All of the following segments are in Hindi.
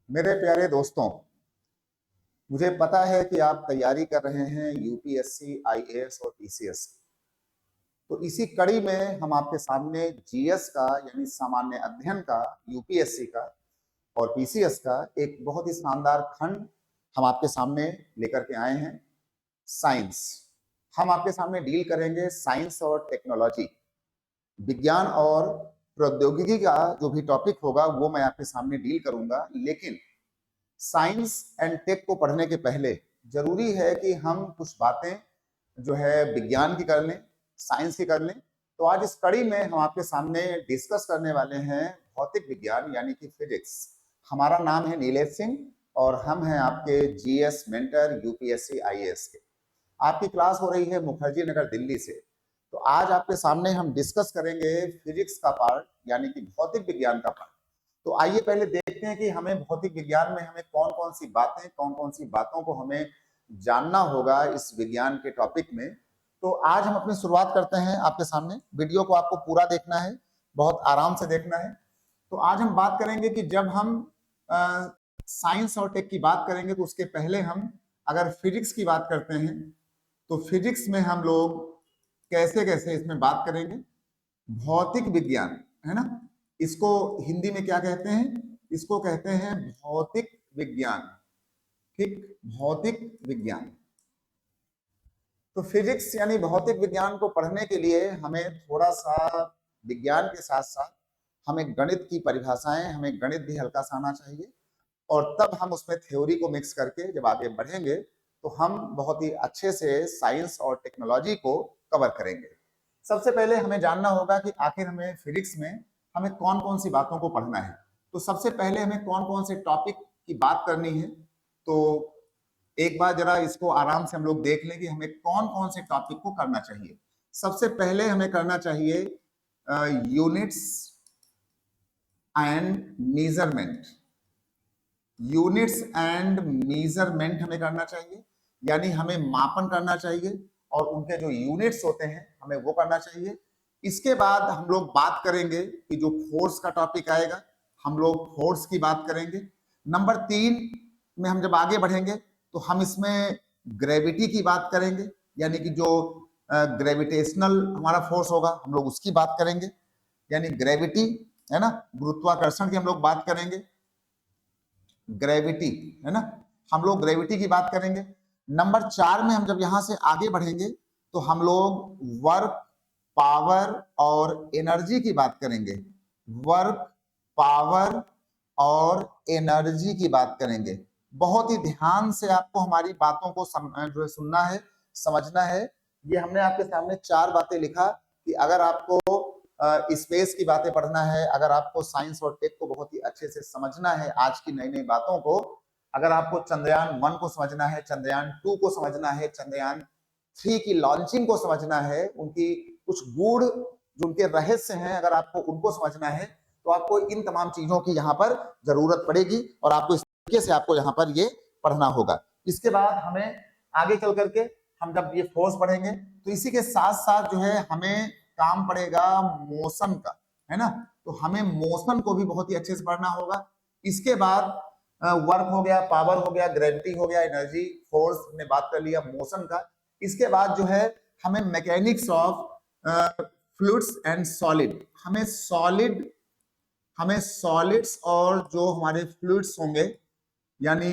मेरे प्यारे दोस्तों, मुझे पता है कि आप तैयारी कर रहे हैं यूपीएससी, आईएएस और पीसीएस की। तो इसी कड़ी में हम आपके सामने जीएस का यानी सामान्य अध्ययन का, यूपीएससी का और पीसीएस का एक बहुत ही शानदार खंड हम आपके सामने लेकर के आए हैं। साइंस। हम आपके सामने डील करेंगे साइंस और टेक्नोलॉजी, विज्ञान और प्रौद्योगिकी का जो भी टॉपिक होगा वो मैं आपके सामने डील करूंगा। लेकिन साइंस एंड टेक को पढ़ने के पहले जरूरी है कि हम कुछ बातें जो है विज्ञान की कर लें, साइंस की कर लें। तो आज इस कड़ी में हम आपके सामने डिस्कस करने वाले हैं भौतिक विज्ञान यानी कि फिजिक्स। हमारा नाम है नीलेश सिंह और हम हैं आपके जीएस मेंटर यूपीएससी आईएएस के। आपकी क्लास हो रही है मुखर्जी नगर दिल्ली से। तो आज आपके सामने हम डिस्कस करेंगे फिजिक्स का पार्ट यानी कि भौतिक विज्ञान का पार्ट। तो आइए पहले देखते हैं कि हमें भौतिक विज्ञान में हमें कौन कौन सी बातें, कौन कौन सी बातों को हमें जानना होगा इस विज्ञान के टॉपिक में। तो आज हम अपनी शुरुआत करते हैं आपके सामने। वीडियो को आपको पूरा देखना है, बहुत आराम से देखना है। तो आज हम बात करेंगे कि जब हम साइंस और टेक की बात करेंगे तो उसके पहले हम अगर फिजिक्स की बात करते हैं तो फिजिक्स में हम लोग कैसे कैसे इसमें बात करेंगे। भौतिक विज्ञान है ना, इसको हिंदी में क्या कहते हैं? इसको कहते हैं भौतिक विज्ञान। ठीक, भौतिक विज्ञान। तो फिजिक्स यानी भौतिक विज्ञान को पढ़ने के लिए हमें थोड़ा सा विज्ञान के साथ साथ हमें गणित की परिभाषाएं, हमें गणित भी हल्का सा आना चाहिए। और तब हम उसमें थ्योरी को मिक्स करके जब आगे बढ़ेंगे तो हम बहुत ही अच्छे से साइंस और टेक्नोलॉजी को कवर करेंगे। सबसे पहले हमें जानना होगा कि आखिर हमें फिजिक्स में हमें कौन कौन सी बातों को पढ़ना है। तो सबसे पहले हमें कौन कौन से टॉपिक की बात करनी है। तो एक बार जरा इसको आराम से हम लोग देख लें कि हमें कौन कौन से टॉपिक को करना चाहिए। सबसे पहले हमें करना चाहिए units and measurement. Units and measurement हमें करना चाहिए, यानी हमें मापन करना चाहिए और उनके जो यूनिट्स होते हैं हमें वो करना चाहिए। इसके बाद हम लोग बात करेंगे कि जो फोर्स का टॉपिक आएगा, हम लोग फोर्स की बात करेंगे। नंबर 3 में हम जब आगे बढ़ेंगे तो हम इसमें ग्रेविटी की बात करेंगे, यानी कि जो ग्रेविटेशनल हमारा फोर्स होगा हम लोग उसकी बात करेंगे, यानी ग्रेविटी है ना, गुरुत्वाकर्षण की हम लोग बात करेंगे। ग्रेविटी है ना, हम लोग ग्रेविटी की बात करेंगे। नंबर 4 में हम जब यहां से आगे बढ़ेंगे तो हम लोग वर्क, पावर और एनर्जी की बात करेंगे। वर्क, पावर और एनर्जी की बात करेंगे। बहुत ही ध्यान से आपको हमारी बातों को जो है सुनना है, समझना है। ये हमने आपके सामने 4 बातें लिखा कि अगर आपको स्पेस की बातें पढ़ना है, अगर आपको साइंस और टेक को बहुत ही अच्छे से समझना है, आज की नई नई बातों को, अगर आपको चंद्रयान 1 को समझना है, चंद्रयान 2 को समझना है, चंद्रयान 3 की लॉन्चिंग को समझना है, उनकी कुछ गूढ़ जो उनके रहस्य हैं अगर आपको उनको समझना है तो आपको इन तमाम चीजों की यहाँ पर जरूरत पड़ेगी और आपको इस तरीके से आपको यहाँ पर ये पढ़ना होगा। इसके बाद हमें आगे चल करके हम जब ये फोर्स पढ़ेंगे तो इसी के साथ साथ जो है हमें काम पड़ेगा मोशन का, है ना। तो हमें मोशन को भी बहुत ही अच्छे से पढ़ना होगा। इसके बाद वर्क हो गया, पावर हो गया, ग्रेविटी हो गया, एनर्जी, फोर्स हमने बात कर लिया, मोशन का। इसके बाद जो है हमें mechanics of fluids and solid, हमें सॉलिड्स और जो हमारे फ्लूइड्स होंगे यानी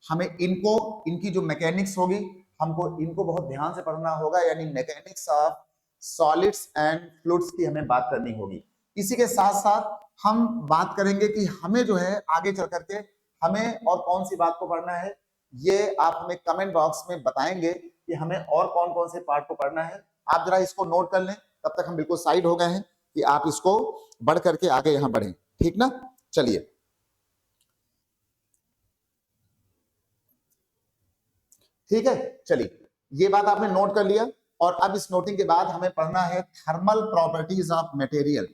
हमें इनकी जो मैकेनिक्स होगी हमको इनको बहुत ध्यान से पढ़ना होगा, यानी mechanics of solids and fluids की हमें बात करनी होगी। इसी के साथ साथ हम बात करेंगे कि हमें जो है आगे चल करके हमें और कौन सी बात को पढ़ना है। ये आप हमें कमेंट बॉक्स में बताएंगे कि हमें और कौन कौन से पार्ट को पढ़ना है। आप जरा इसको नोट कर लें, तब तक हम बिल्कुल साइड हो गए हैं कि आप इसको बढ़ करके आगे यहां बढ़ें। ठीक ना, चलिए। ठीक है, चलिए, ये बात आपने नोट कर लिया और अब इस नोटिंग के बाद हमें पढ़ना है थर्मल प्रॉपर्टीज ऑफ मटेरियल।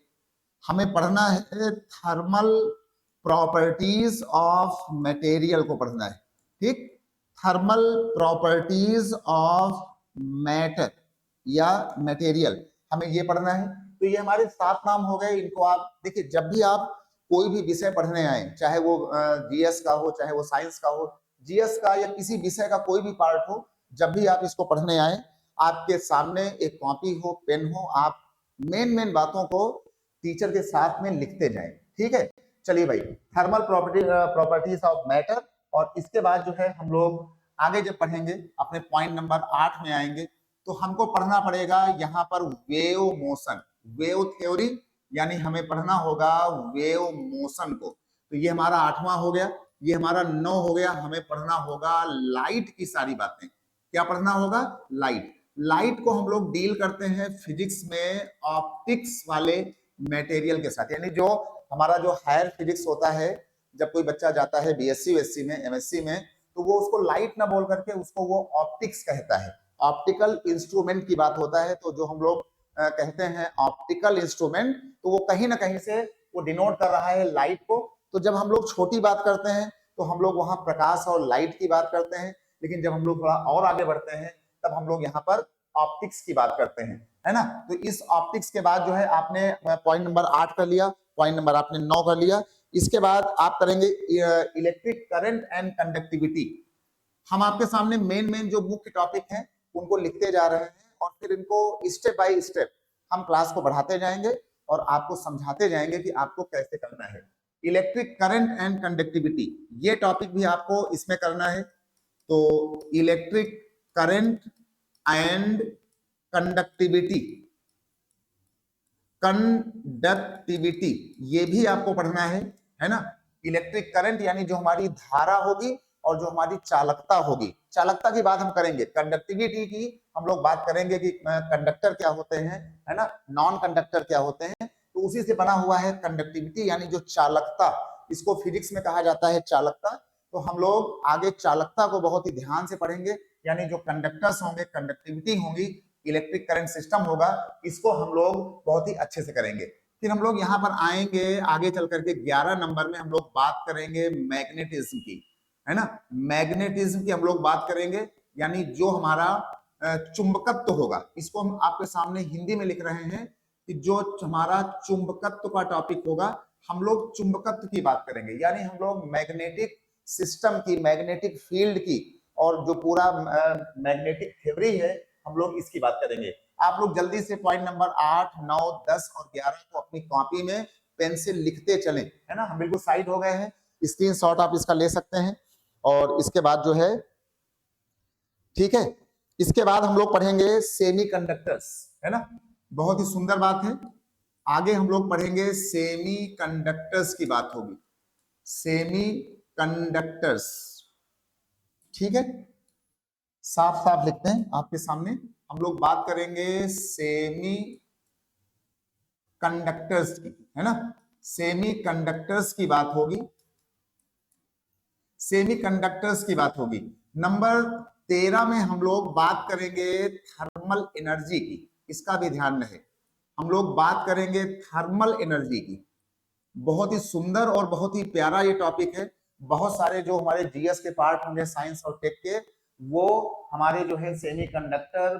हमें पढ़ना है थर्मल प्रॉपर्टीज ऑफ मटेरियल को पढ़ना है। ठीक, थर्मल प्रॉपर्टीज ऑफ मैटर या मटेरियल हमें ये पढ़ना है। तो ये हमारे 7 नाम हो गए। इनको आप देखिए, जब भी आप कोई भी विषय पढ़ने आए, चाहे वो जीएस का हो, चाहे वो साइंस का हो, जीएस का या किसी विषय का कोई भी पार्ट हो, जब भी आप इसको पढ़ने आए, आपके सामने एक कॉपी हो, पेन हो, आप मेन बातों को टीचर के साथ में लिखते जाएं। ठीक है, चलिए भाई, थर्मल प्रॉपर्टीज ऑफ मैटर, और इसके बाद जो है हम लोग आगे जब पढ़ेंगे अपने पॉइंट नंबर 8 में आएंगे, तो हमको पढ़ना पड़ेगा यहाँ पर वेव मोशन, वेव थ्योरी, यानी हमें पढ़ना होगा वेव मोशन को। तो ये हमारा 8वां हो गया, ये हमारा 9 हो गया। हमें पढ़ना होगा लाइट की सारी बातें। क्या पढ़ना होगा? लाइट। लाइट को हम लोग डील करते हैं फिजिक्स में ऑप्टिक्स वाले मटेरियल के साथ, यानी जो हमारा जो हायर फिजिक्स होता है, जब कोई बच्चा जाता है बीएससी वेएससी में, एमएससी में, तो वो उसको लाइट ना बोल करके उसको वो ऑप्टिक्स कहता है। ऑप्टिकल इंस्ट्रूमेंट की बात होता है। तो जो हम लोग कहते हैं ऑप्टिकल इंस्ट्रूमेंट, तो वो कहीं ना कहीं से वो डिनोट कर रहा है लाइट को। तो जब हम लोग छोटी बात करते हैं तो हम लोग वहां प्रकाश और लाइट की बात करते हैं, लेकिन जब हम लोग थोड़ा और आगे बढ़ते हैं तब हम लोग यहाँ पर ऑप्टिक्स की बात करते हैं, है ना। तो इस ऑप्टिक्स के बाद जो है आपने पॉइंट नंबर 8 कर लिया, पॉइंट नंबर आपने 9 कर लिया। इसके बाद आप करेंगे इलेक्ट्रिक करंट एंड कंडक्टिविटी। हम आपके सामने मेन जो मुख्य टॉपिक हैं उनको लिखते जा रहे हैं, और फिर इनको स्टेप बाय स्टेप हम क्लास को बढ़ाते जाएंगे और आपको समझाते जाएंगे कि आपको कैसे करना है। इलेक्ट्रिक करंट एंड कंडक्टिविटी, ये टॉपिक भी आपको इसमें करना है। तो electric current and conductivity, conductivity ये भी आपको पढ़ना है ना। इलेक्ट्रिक करंट यानी जो हमारी धारा होगी और जो हमारी चालकता होगी, चालकता की बात हम करेंगे। कंडक्टिविटी की हम लोग बात करेंगे कि कंडक्टर क्या होते हैं, है ना, नॉन कंडक्टर क्या होते हैं। तो उसी से बना हुआ है कंडक्टिविटी, यानी जो चालकता, इसको फिजिक्स में कहा जाता है चालकता। तो हम लोग आगे चालकता को बहुत ही ध्यान से पढ़ेंगे, यानी जो कंडक्टर्स होंगे, कंडक्टिविटी होंगी, इलेक्ट्रिक करंट सिस्टम होगा, इसको हम लोग बहुत ही अच्छे से करेंगे। फिर हम लोग यहाँ पर आएंगे आगे चल करके 11 नंबर में हम लोग बात करेंगे मैग्नेटिज्म की, है ना। मैग्नेटिज्म की हम लोग बात करेंगे, यानी जो हमारा चुंबकत्व होगा, इसको हम आपके सामने हिंदी में लिख रहे हैं कि जो हमारा चुंबकत्व का टॉपिक होगा, हम लोग चुंबकत्व की बात करेंगे, यानी हम लोग मैग्नेटिक सिस्टम की, मैग्नेटिक फील्ड की, और जो पूरा मैग्नेटिक थ्योरी है हम लोग इसकी बात करेंगे। आप लोग जल्दी से पॉइंट नंबर 8, 9, 10 और 11 को अपनी कॉपी में पेन से लिखते चलें, है ना। हम बिल्कुल साइड हो गए हैं, स्क्रीनशॉट आप इसका ले सकते हैं। और इसके बाद जो है, ठीक है, इसके बाद हम लोग पढ़ेंगे सेमीकंडक्टर्स, है ना। बहुत ही सुंदर बात है। आगे हम लोग पढ़ेंगे सेमीकंडक्टर्स की बात होगी, सेमीकंडक्टर्स, ठीक है। साफ साफ लिखते हैं आपके सामने, हम लोग बात करेंगे सेमी कंडक्टर्स की, है ना। सेमी कंडक्टर्स की बात होगी, सेमी कंडक्टर्स की बात होगी। नंबर 13 में हम लोग बात करेंगे थर्मल एनर्जी की, इसका भी ध्यान रहे। हम लोग बात करेंगे थर्मल एनर्जी की। बहुत ही सुंदर और बहुत ही प्यारा ये टॉपिक है। बहुत सारे जो हमारे जीएस के पार्ट होंगे, साइंस और टेक के, वो हमारे जो है सेमीकंडक्टर,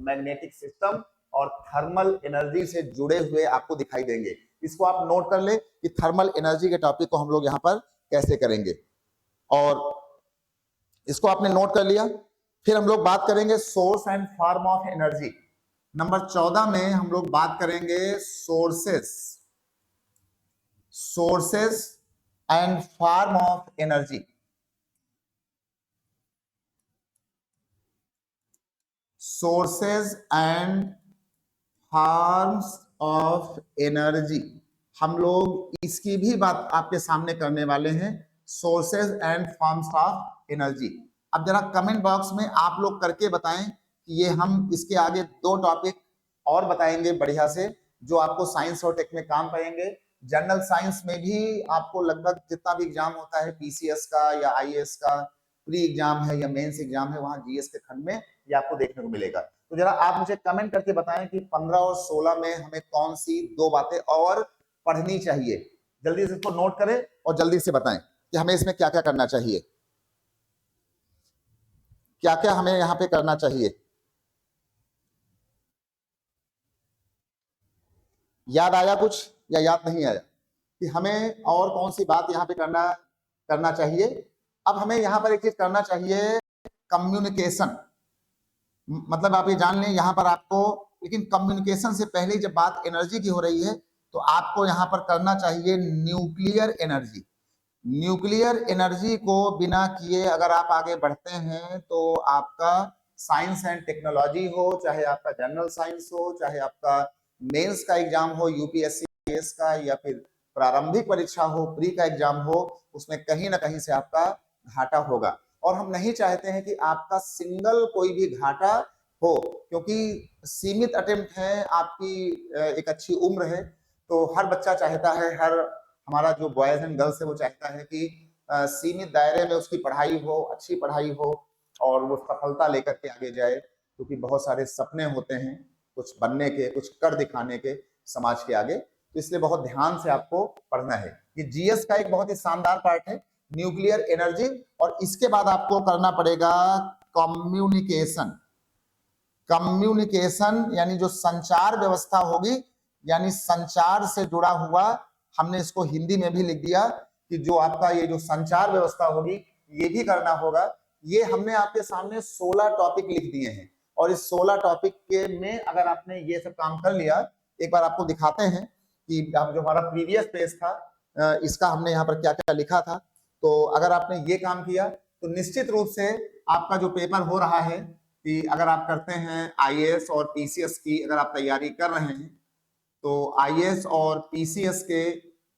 मैग्नेटिक सिस्टम और थर्मल एनर्जी से जुड़े हुए आपको दिखाई देंगे। इसको आप नोट कर ले कि थर्मल एनर्जी के टॉपिक को हम लोग यहाँ पर कैसे करेंगे, और इसको आपने नोट कर लिया। फिर हम लोग बात करेंगे source and form of energy. Number 14 में हम लोग बात करेंगे sources, sources and form of energy. Sources and forms of energy, हम लोग इसकी भी बात आपके सामने करने वाले हैं, sources and forms of energy. अब जरा कमेंट बॉक्स में आप लोग करके बताएं कि ये हम इसके आगे 2 टॉपिक और बताएंगे बढ़िया से, जो आपको साइंस और टेक में काम करेंगे। जनरल साइंस में भी आपको लगभग जितना भी एग्जाम होता है पीसीएस का या आईएएस का, प्री एग्जाम है या मेंस एग्जाम है, वहां जीएस के खंड में ये आपको देखने को मिलेगा। तो जरा आप मुझे कमेंट करके बताएं कि 15 और 16 में हमें कौन सी 2 बातें और पढ़नी चाहिए। जल्दी से इसको नोट करें और जल्दी से बताएं कि हमें इसमें क्या क्या करना चाहिए, क्या क्या हमें यहाँ पे करना चाहिए। याद आया कुछ या याद नहीं आया? कि हमें और कौन सी बात यहाँ पे करना चाहिए। अब हमें यहाँ पर एक चीज करना चाहिए, कम्युनिकेशन। मतलब आप ये जान लें यहाँ पर आपको, लेकिन कम्युनिकेशन से पहले जब बात एनर्जी की हो रही है तो आपको यहाँ पर करना चाहिए न्यूक्लियर एनर्जी। न्यूक्लियर एनर्जी को बिना किए अगर आप आगे बढ़ते हैं तो आपका साइंस एंड टेक्नोलॉजी हो, चाहे आपका जनरल साइंस हो, चाहे आपका मेंस का एग्जाम हो यूपीएससी का, या फिर प्रारंभिक परीक्षा हो, प्री का एग्जाम हो, उसमें कहीं ना कहीं से आपका घाटा होगा। और हम नहीं चाहते हैं कि आपका सिंगल कोई भी घाटा हो, क्योंकि सीमित अटेम्प्ट है, आपकी एक अच्छी उम्र है, तो हर बच्चा चाहता है, हर हमारा जो बॉयज एंड गर्ल्स है वो चाहता है कि सीमित दायरे में उसकी पढ़ाई हो, अच्छी पढ़ाई हो और वो सफलता लेकर के आगे जाए, क्योंकि बहुत सारे सपने होते हैं कुछ बनने के, कुछ कर दिखाने के समाज के आगे। तो इसलिए बहुत ध्यान से आपको पढ़ना है। ये जीएस का एक बहुत ही शानदार पार्ट है, न्यूक्लियर एनर्जी। और इसके बाद आपको करना पड़ेगा कम्युनिकेशन। कम्युनिकेशन यानी जो संचार व्यवस्था होगी, यानी संचार से जुड़ा हुआ, हमने इसको हिंदी में भी लिख दिया कि जो आपका ये जो संचार व्यवस्था होगी ये भी करना होगा। ये हमने आपके सामने 16 टॉपिक लिख दिए हैं, और इस 16 टॉपिक के में अगर आपने ये सब काम कर लिया, एक बार आपको दिखाते हैं कि जो हमारा प्रीवियस पेज था इसका हमने यहाँ पर क्या क्या लिखा था। तो अगर आपने ये काम किया तो निश्चित रूप से आपका जो पेपर हो रहा है, कि अगर आप करते हैं आईएएस और पीसीएस की अगर आप तैयारी कर रहे हैं, तो आईएएस और पीसीएस के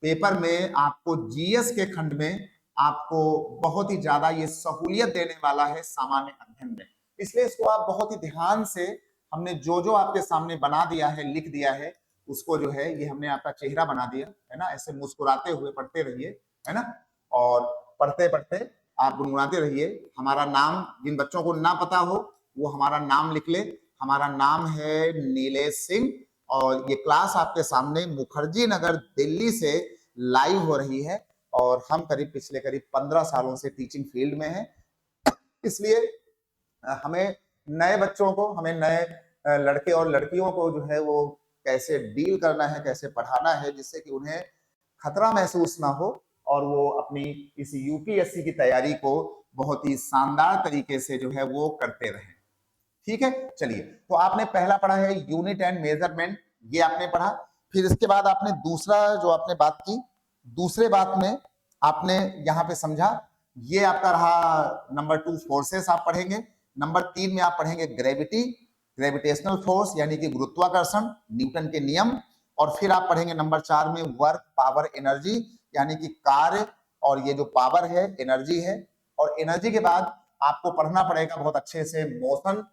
पेपर में आपको जीएस के खंड में आपको बहुत ही ज्यादा ये सहूलियत देने वाला है सामान्य अध्ययन में। इसलिए इसको आप बहुत ही ध्यान से, हमने जो जो आपके सामने बना दिया है, लिख दिया है, उसको जो है ये हमने आपका चेहरा बना दिया है ना। ऐसे मुस्कुराते हुए पढ़ते रहिए, है ना, और पढ़ते पढ़ते आप गुनगुनाते रहिए। हमारा नाम, जिन बच्चों को ना पता हो वो हमारा नाम लिख ले। हमारा नाम है नीलेश सिंह, और ये क्लास आपके सामने मुखर्जी नगर दिल्ली से लाइव हो रही है, और हम पिछले करीब 15 सालों से टीचिंग फील्ड में हैं। इसलिए हमें नए बच्चों को, हमें नए लड़के और लड़कियों को जो है वो कैसे डील करना है, कैसे पढ़ाना है, जिससे कि उन्हें खतरा महसूस ना हो और वो अपनी इस यूपीएससी की तैयारी को बहुत ही शानदार तरीके से जो है वो करते रहें। ठीक है, चलिए। तो आपने पहला पढ़ा है यूनिट एंड मेजरमेंट, ये आपने पढ़ा। फिर इसके बाद आपने दूसरा जो आपने बात की, दूसरे बात में आपने यहाँ पे समझा, ये आपका रहा नंबर 2 फोर्सेस आप पढ़ेंगे। नंबर 3 में आप पढ़ेंगे ग्रेविटी, ग्रेविटेशनल फोर्स यानी कि गुरुत्वाकर्षण, न्यूटन के नियम। और फिर आप पढ़ेंगे नंबर 4 में वर्क, पावर, एनर्जी, यानी कि कार्य, और ये जो पावर है एनर्जी है। और एनर्जी के बाद आपको पढ़ना पड़ेगा बहुत अच्छे से मोशन,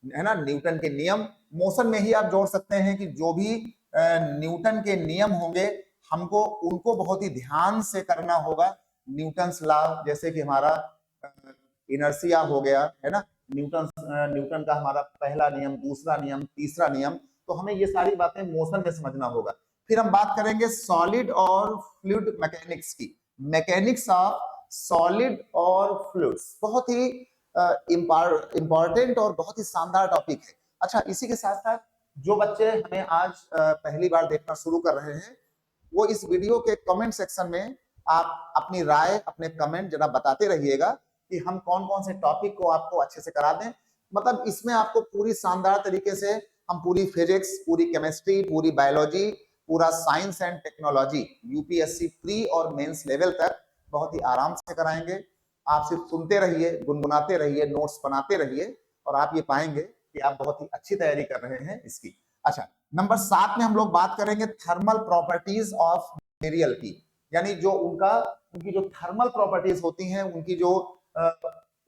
है ना, न्यूटन के नियम। मोशन में ही आप जोड़ सकते हैं कि जो भी न्यूटन के नियम होंगे हमको उनको बहुत ही ध्यान से करना होगा। न्यूटन्स लॉ, जैसे कि हमारा इनर्शिया हो गया, है ना, न्यूटन का हमारा पहला नियम, दूसरा नियम, तीसरा नियम, तो हमें ये सारी बातें मोशन में समझना होगा। फिर हम बात करेंगे सॉलिड और फ्लूइड मैकेनिक्स की, मैकेनिक्स ऑफ सॉलिड और फ्लूइड्स, बहुत ही इंपॉर्टेंट और बहुत ही शानदार टॉपिक है। अच्छा, इसी के साथ साथ जो बच्चे हमें आज पहली बार देखना शुरू कर रहे हैं, वो इस वीडियो के कमेंट सेक्शन में आप अपनी राय, अपने कमेंट जरा बताते रहिएगा कि हम कौन कौन से टॉपिक को आपको अच्छे से करा दें। मतलब इसमें आपको पूरी शानदार तरीके से हम पूरी फिजिक्स, पूरी केमिस्ट्री, पूरी बायोलॉजी, पूरा science and technology UPSC pre और मेंस लेवल तक बहुत ही आराम से कराएंगे। आप सिर्फ सुनते रहिए, गुनगुनाते रहिए, नोट्स बनाते रहिए, और आप ये पाएंगे कि आप बहुत ही अच्छी तैयारी कर रहे हैं इसकी। अच्छा, नंबर 7 में हम लोग बात करेंगे थर्मल प्रॉपर्टीज ऑफ मटेरियल की, यानी जो उनकी जो थर्मल प्रॉपर्टीज होती हैं, उनकी जो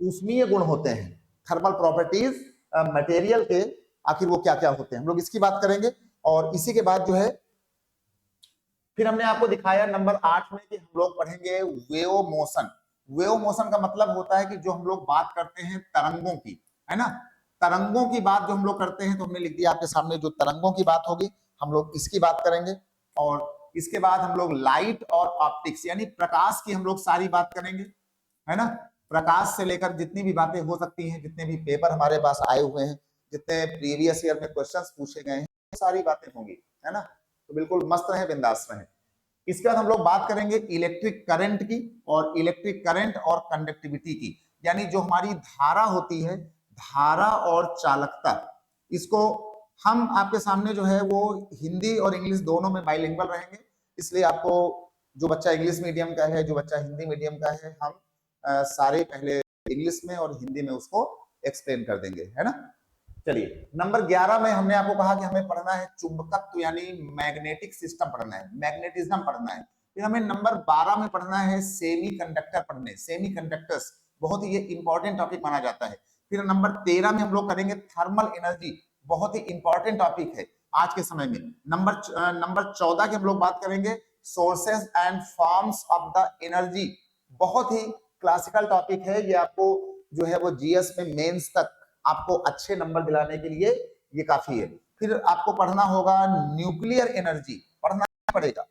ऊष्मीय गुण होते हैं, थर्मल प्रॉपर्टीज मटेरियल के आखिर वो क्या क्या होते हैं, हम लोग इसकी बात करेंगे। और इसी के बाद जो है फिर हमने आपको दिखाया नंबर 8 में कि हम लोग पढ़ेंगे वेव मोशन। वेव मोशन का मतलब होता है कि जो हम लोग बात करते हैं तरंगों की, है ना, तरंगों की बात जो हम लोग करते हैं, तो हमने लिख दिया आपके सामने, जो तरंगों की बात होगी हम लोग इसकी बात करेंगे। और इसके बाद हम लोग लाइट और ऑप्टिक्स यानी प्रकाश की हम लोग सारी बात करेंगे, है ना। प्रकाश से लेकर जितनी भी बातें हो सकती हैं, जितने भी पेपर हमारे पास आए हुए हैं, जितने प्रीवियस ईयर में क्वेश्चंस पूछे गए हैं, सारी बातें होंगी, है ना। तो बिल्कुल मस्त रहे, बिंदास रहे। इसके बाद हम लोग बात करेंगे इलेक्ट्रिक करंट की, और इलेक्ट्रिक करंट और कंडक्टिविटी की, यानी जो हमारी धारा होती है, धारा और चालकता, इसको हम आपके सामने जो है वो हिंदी और इंग्लिश दोनों में बाइलिंगुअल रहेंगे। इसलिए आपको जो बच्चा इंग्लिश मीडियम का है, जो बच्चा हिंदी मीडियम का है, हम सारे पहले इंग्लिश में और हिंदी में उसको एक्सप्लेन कर देंगे, है ना। चलिए, नंबर 11 में हमने आपको कहा कि हमें पढ़ना है चुंबकत्व यानी मैग्नेटिक सिस्टम पढ़ना है, मैग्नेटिज्म पढ़ना है। फिर हमें नंबर 12 में पढ़ना है सेमी कंडक्टर पढ़ने, सेमी कंडक्टर्स, बहुत ही ये इंपॉर्टेंट टॉपिक माना जाता है। फिर नंबर 13 में हम लोग करेंगे थर्मल एनर्जी, बहुत ही इंपॉर्टेंट टॉपिक है आज के समय में। नंबर 14 की हम लोग बात करेंगे sources and forms of the energy, बहुत ही क्लासिकल टॉपिक है ये, आपको जो है वो जीएस में मेंस तक आपको अच्छे नंबर दिलाने के लिए ये काफी है। फिर आपको पढ़ना होगा न्यूक्लियर एनर्जी, पढ़ना पड़ेगा।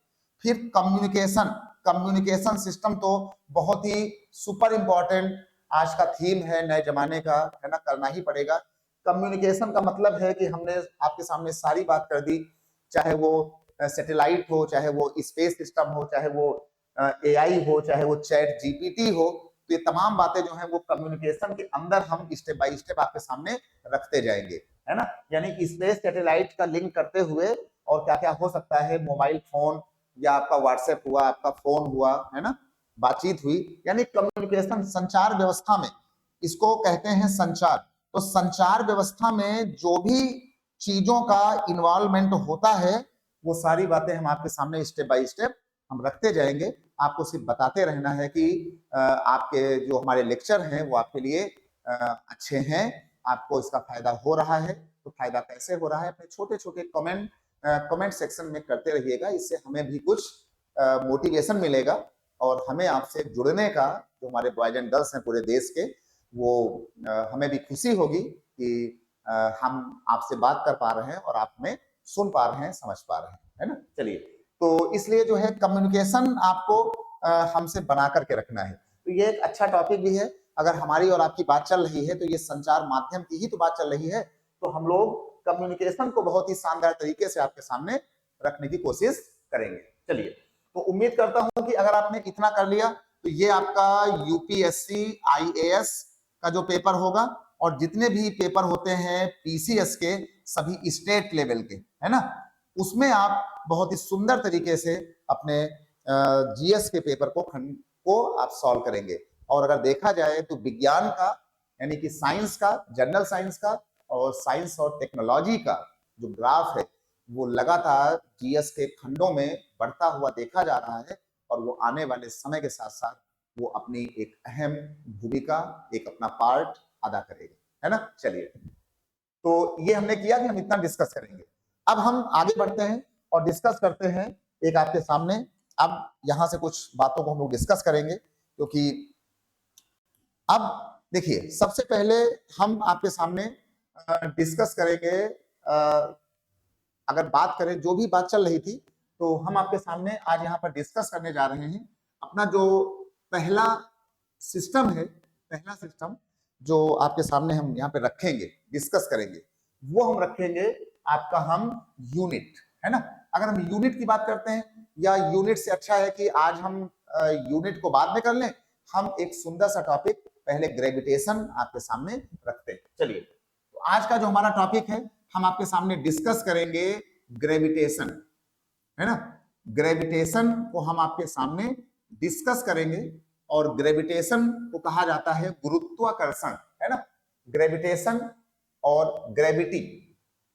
फिर कम्युनिकेशन, कम्युनिकेशन सिस्टम तो बहुत ही सुपर इंपॉर्टेंट आज का थीम है नए जमाने का, है ना, करना ही पड़ेगा। कम्युनिकेशन का मतलब है कि हमने आपके सामने सारी बात कर दी, चाहे वो सैटेलाइट हो, चाहे वो स्पेस सिस्टम हो, चाहे वो एआई हो, चाहे वो चैट जीपीटी हो, तो ये तमाम बातें जो हैं वो कम्युनिकेशन के अंदर हम स्टेप बाय स्टेप आपके सामने रखते जाएंगे, है ना। यानी स्पेस सैटेलाइट का लिंक करते हुए और क्या क्या हो सकता है, मोबाइल फोन या आपका व्हाट्सएप हुआ, आपका फोन हुआ, है ना, बातचीत हुई, यानी कम्युनिकेशन, संचार व्यवस्था में इसको कहते हैं संचार। तो संचार व्यवस्था में जो भी चीजों का इन्वॉल्वमेंट होता है वो सारी बातें हम आपके सामने स्टेप बाय स्टेप हम रखते जाएंगे। आपको सिर्फ बताते रहना है कि आपके जो हमारे लेक्चर हैं वो आपके लिए अच्छे हैं, आपको इसका फायदा हो रहा है। तो फायदा कैसे हो रहा है, अपने छोटे छोटे कमेंट सेक्शन में करते रहिएगा, इससे हमें भी कुछ मोटिवेशन मिलेगा और हमें आपसे जुड़ने का, जो हमारे बॉयज एंड गर्ल्स हैं पूरे देश के, वो हमें भी खुशी होगी कि हम आपसे बात कर पा रहे हैं और आप हमें सुन पा रहे हैं, समझ पा रहे हैं, है ना। चलिए, तो इसलिए जो है कम्युनिकेशन आपको हमसे बना करके रखना है। तो ये एक अच्छा टॉपिक भी है। अगर हमारी और आपकी बात चल रही है तो ये संचार माध्यम की ही तो बात चल रही है, तो हम लोग कम्युनिकेशन को बहुत ही शानदार तरीके से आपके सामने रखने की कोशिश करेंगे। चलिए, तो उम्मीद करता हूं कि अगर आपने इतना कर लिया तो ये आपका यूपीएससी आईएएस का जो पेपर होगा और जितने भी पेपर होते हैं पीसीएस के, सभी स्टेट लेवल के, है ना, उसमें आप बहुत ही सुंदर तरीके से अपने जीएस के पेपर को आप सॉल्व करेंगे। और अगर देखा जाए तो विज्ञान का, यानी कि साइंस का, जनरल साइंस का और साइंस और टेक्नोलॉजी का जो ग्राफ है वो लगातार जीएस के खंडों में बढ़ता हुआ देखा जा रहा है और वो आने वाले समय के साथ साथ वो अपनी एक अहम भूमिका, एक अपना पार्ट अदा करेगा, है ना। चलिए, तो ये हमने किया कि हम इतना डिस्कस करेंगे। अब हम आगे बढ़ते हैं और डिस्कस करते हैं एक आपके सामने। अब यहां से कुछ बातों को हम लोग डिस्कस करेंगे, क्योंकि अब देखिए, सबसे पहले हम आपके सामने डिस्कस करेंगे, अगर बात करें जो भी बात चल रही थी, तो हम आपके सामने आज यहाँ पर डिस्कस करने जा रहे हैं अपना जो पहला सिस्टम है, पहला सिस्टम जो आपके सामने हम यहाँ पे रखेंगे, डिस्कस करेंगे, वो हम रखेंगे आपका हम यूनिट, है ना। अगर हम यूनिट की बात करते हैं, या यूनिट से अच्छा है कि आज हम यूनिट को बाद में कर लें, हम एक सुंदर सा टॉपिक पहले ग्रेविटेशन आपके सामने रखते हैं। चलिए, तो आज का जो हमारा टॉपिक है, हम आपके सामने डिस्कस करेंगे ग्रेविटेशन, है ना। ग्रेविटेशन को हम आपके सामने डिस्कस करेंगे और ग्रेविटेशन को कहा जाता है गुरुत्वाकर्षण, है ना। ग्रेविटेशन और ग्रेविटी,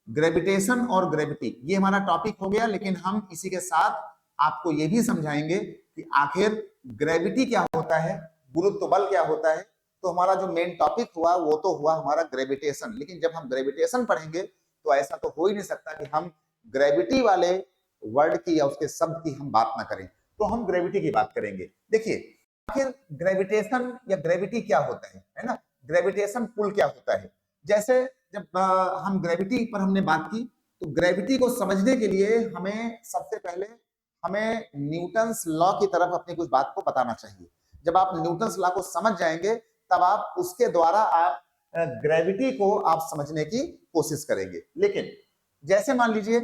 ग्रेविटेशन और ग्रेविटी, ये हमारा टॉपिक हो गया। लेकिन हम इसी के साथ आपको ये भी समझाएंगे कि आखिर ग्रेविटी क्या होता है, गुरुत्व बल क्या होता है। तो हमारा जो मेन टॉपिक हुआ वो तो हुआ हमारा ग्रेविटेशन, लेकिन जब हम ग्रेविटेशन पढ़ेंगे तो ऐसा तो हो ही नहीं सकता कि हम ग्रेविटी वाले वर्ड की या उसके शब्द की हम बात ना करें, तो हम ग्रेविटी की बात करेंगे। देखिए, आखिर ग्रेविटेशन या ग्रेविटी क्या होता है ना। ग्रेविटेशन पुल क्या होता है, जैसे जब हम ग्रेविटी पर हमने बात की, तो ग्रेविटी को समझने के लिए हमें सबसे पहले हमें न्यूटन्स लॉ की तरफ अपनी कुछ बात को बताना चाहिए। जब आप न्यूटन्स लॉ को समझ जाएंगे तब आप उसके द्वारा आप ग्रेविटी को आप समझने की कोशिश करेंगे। लेकिन जैसे मान लीजिए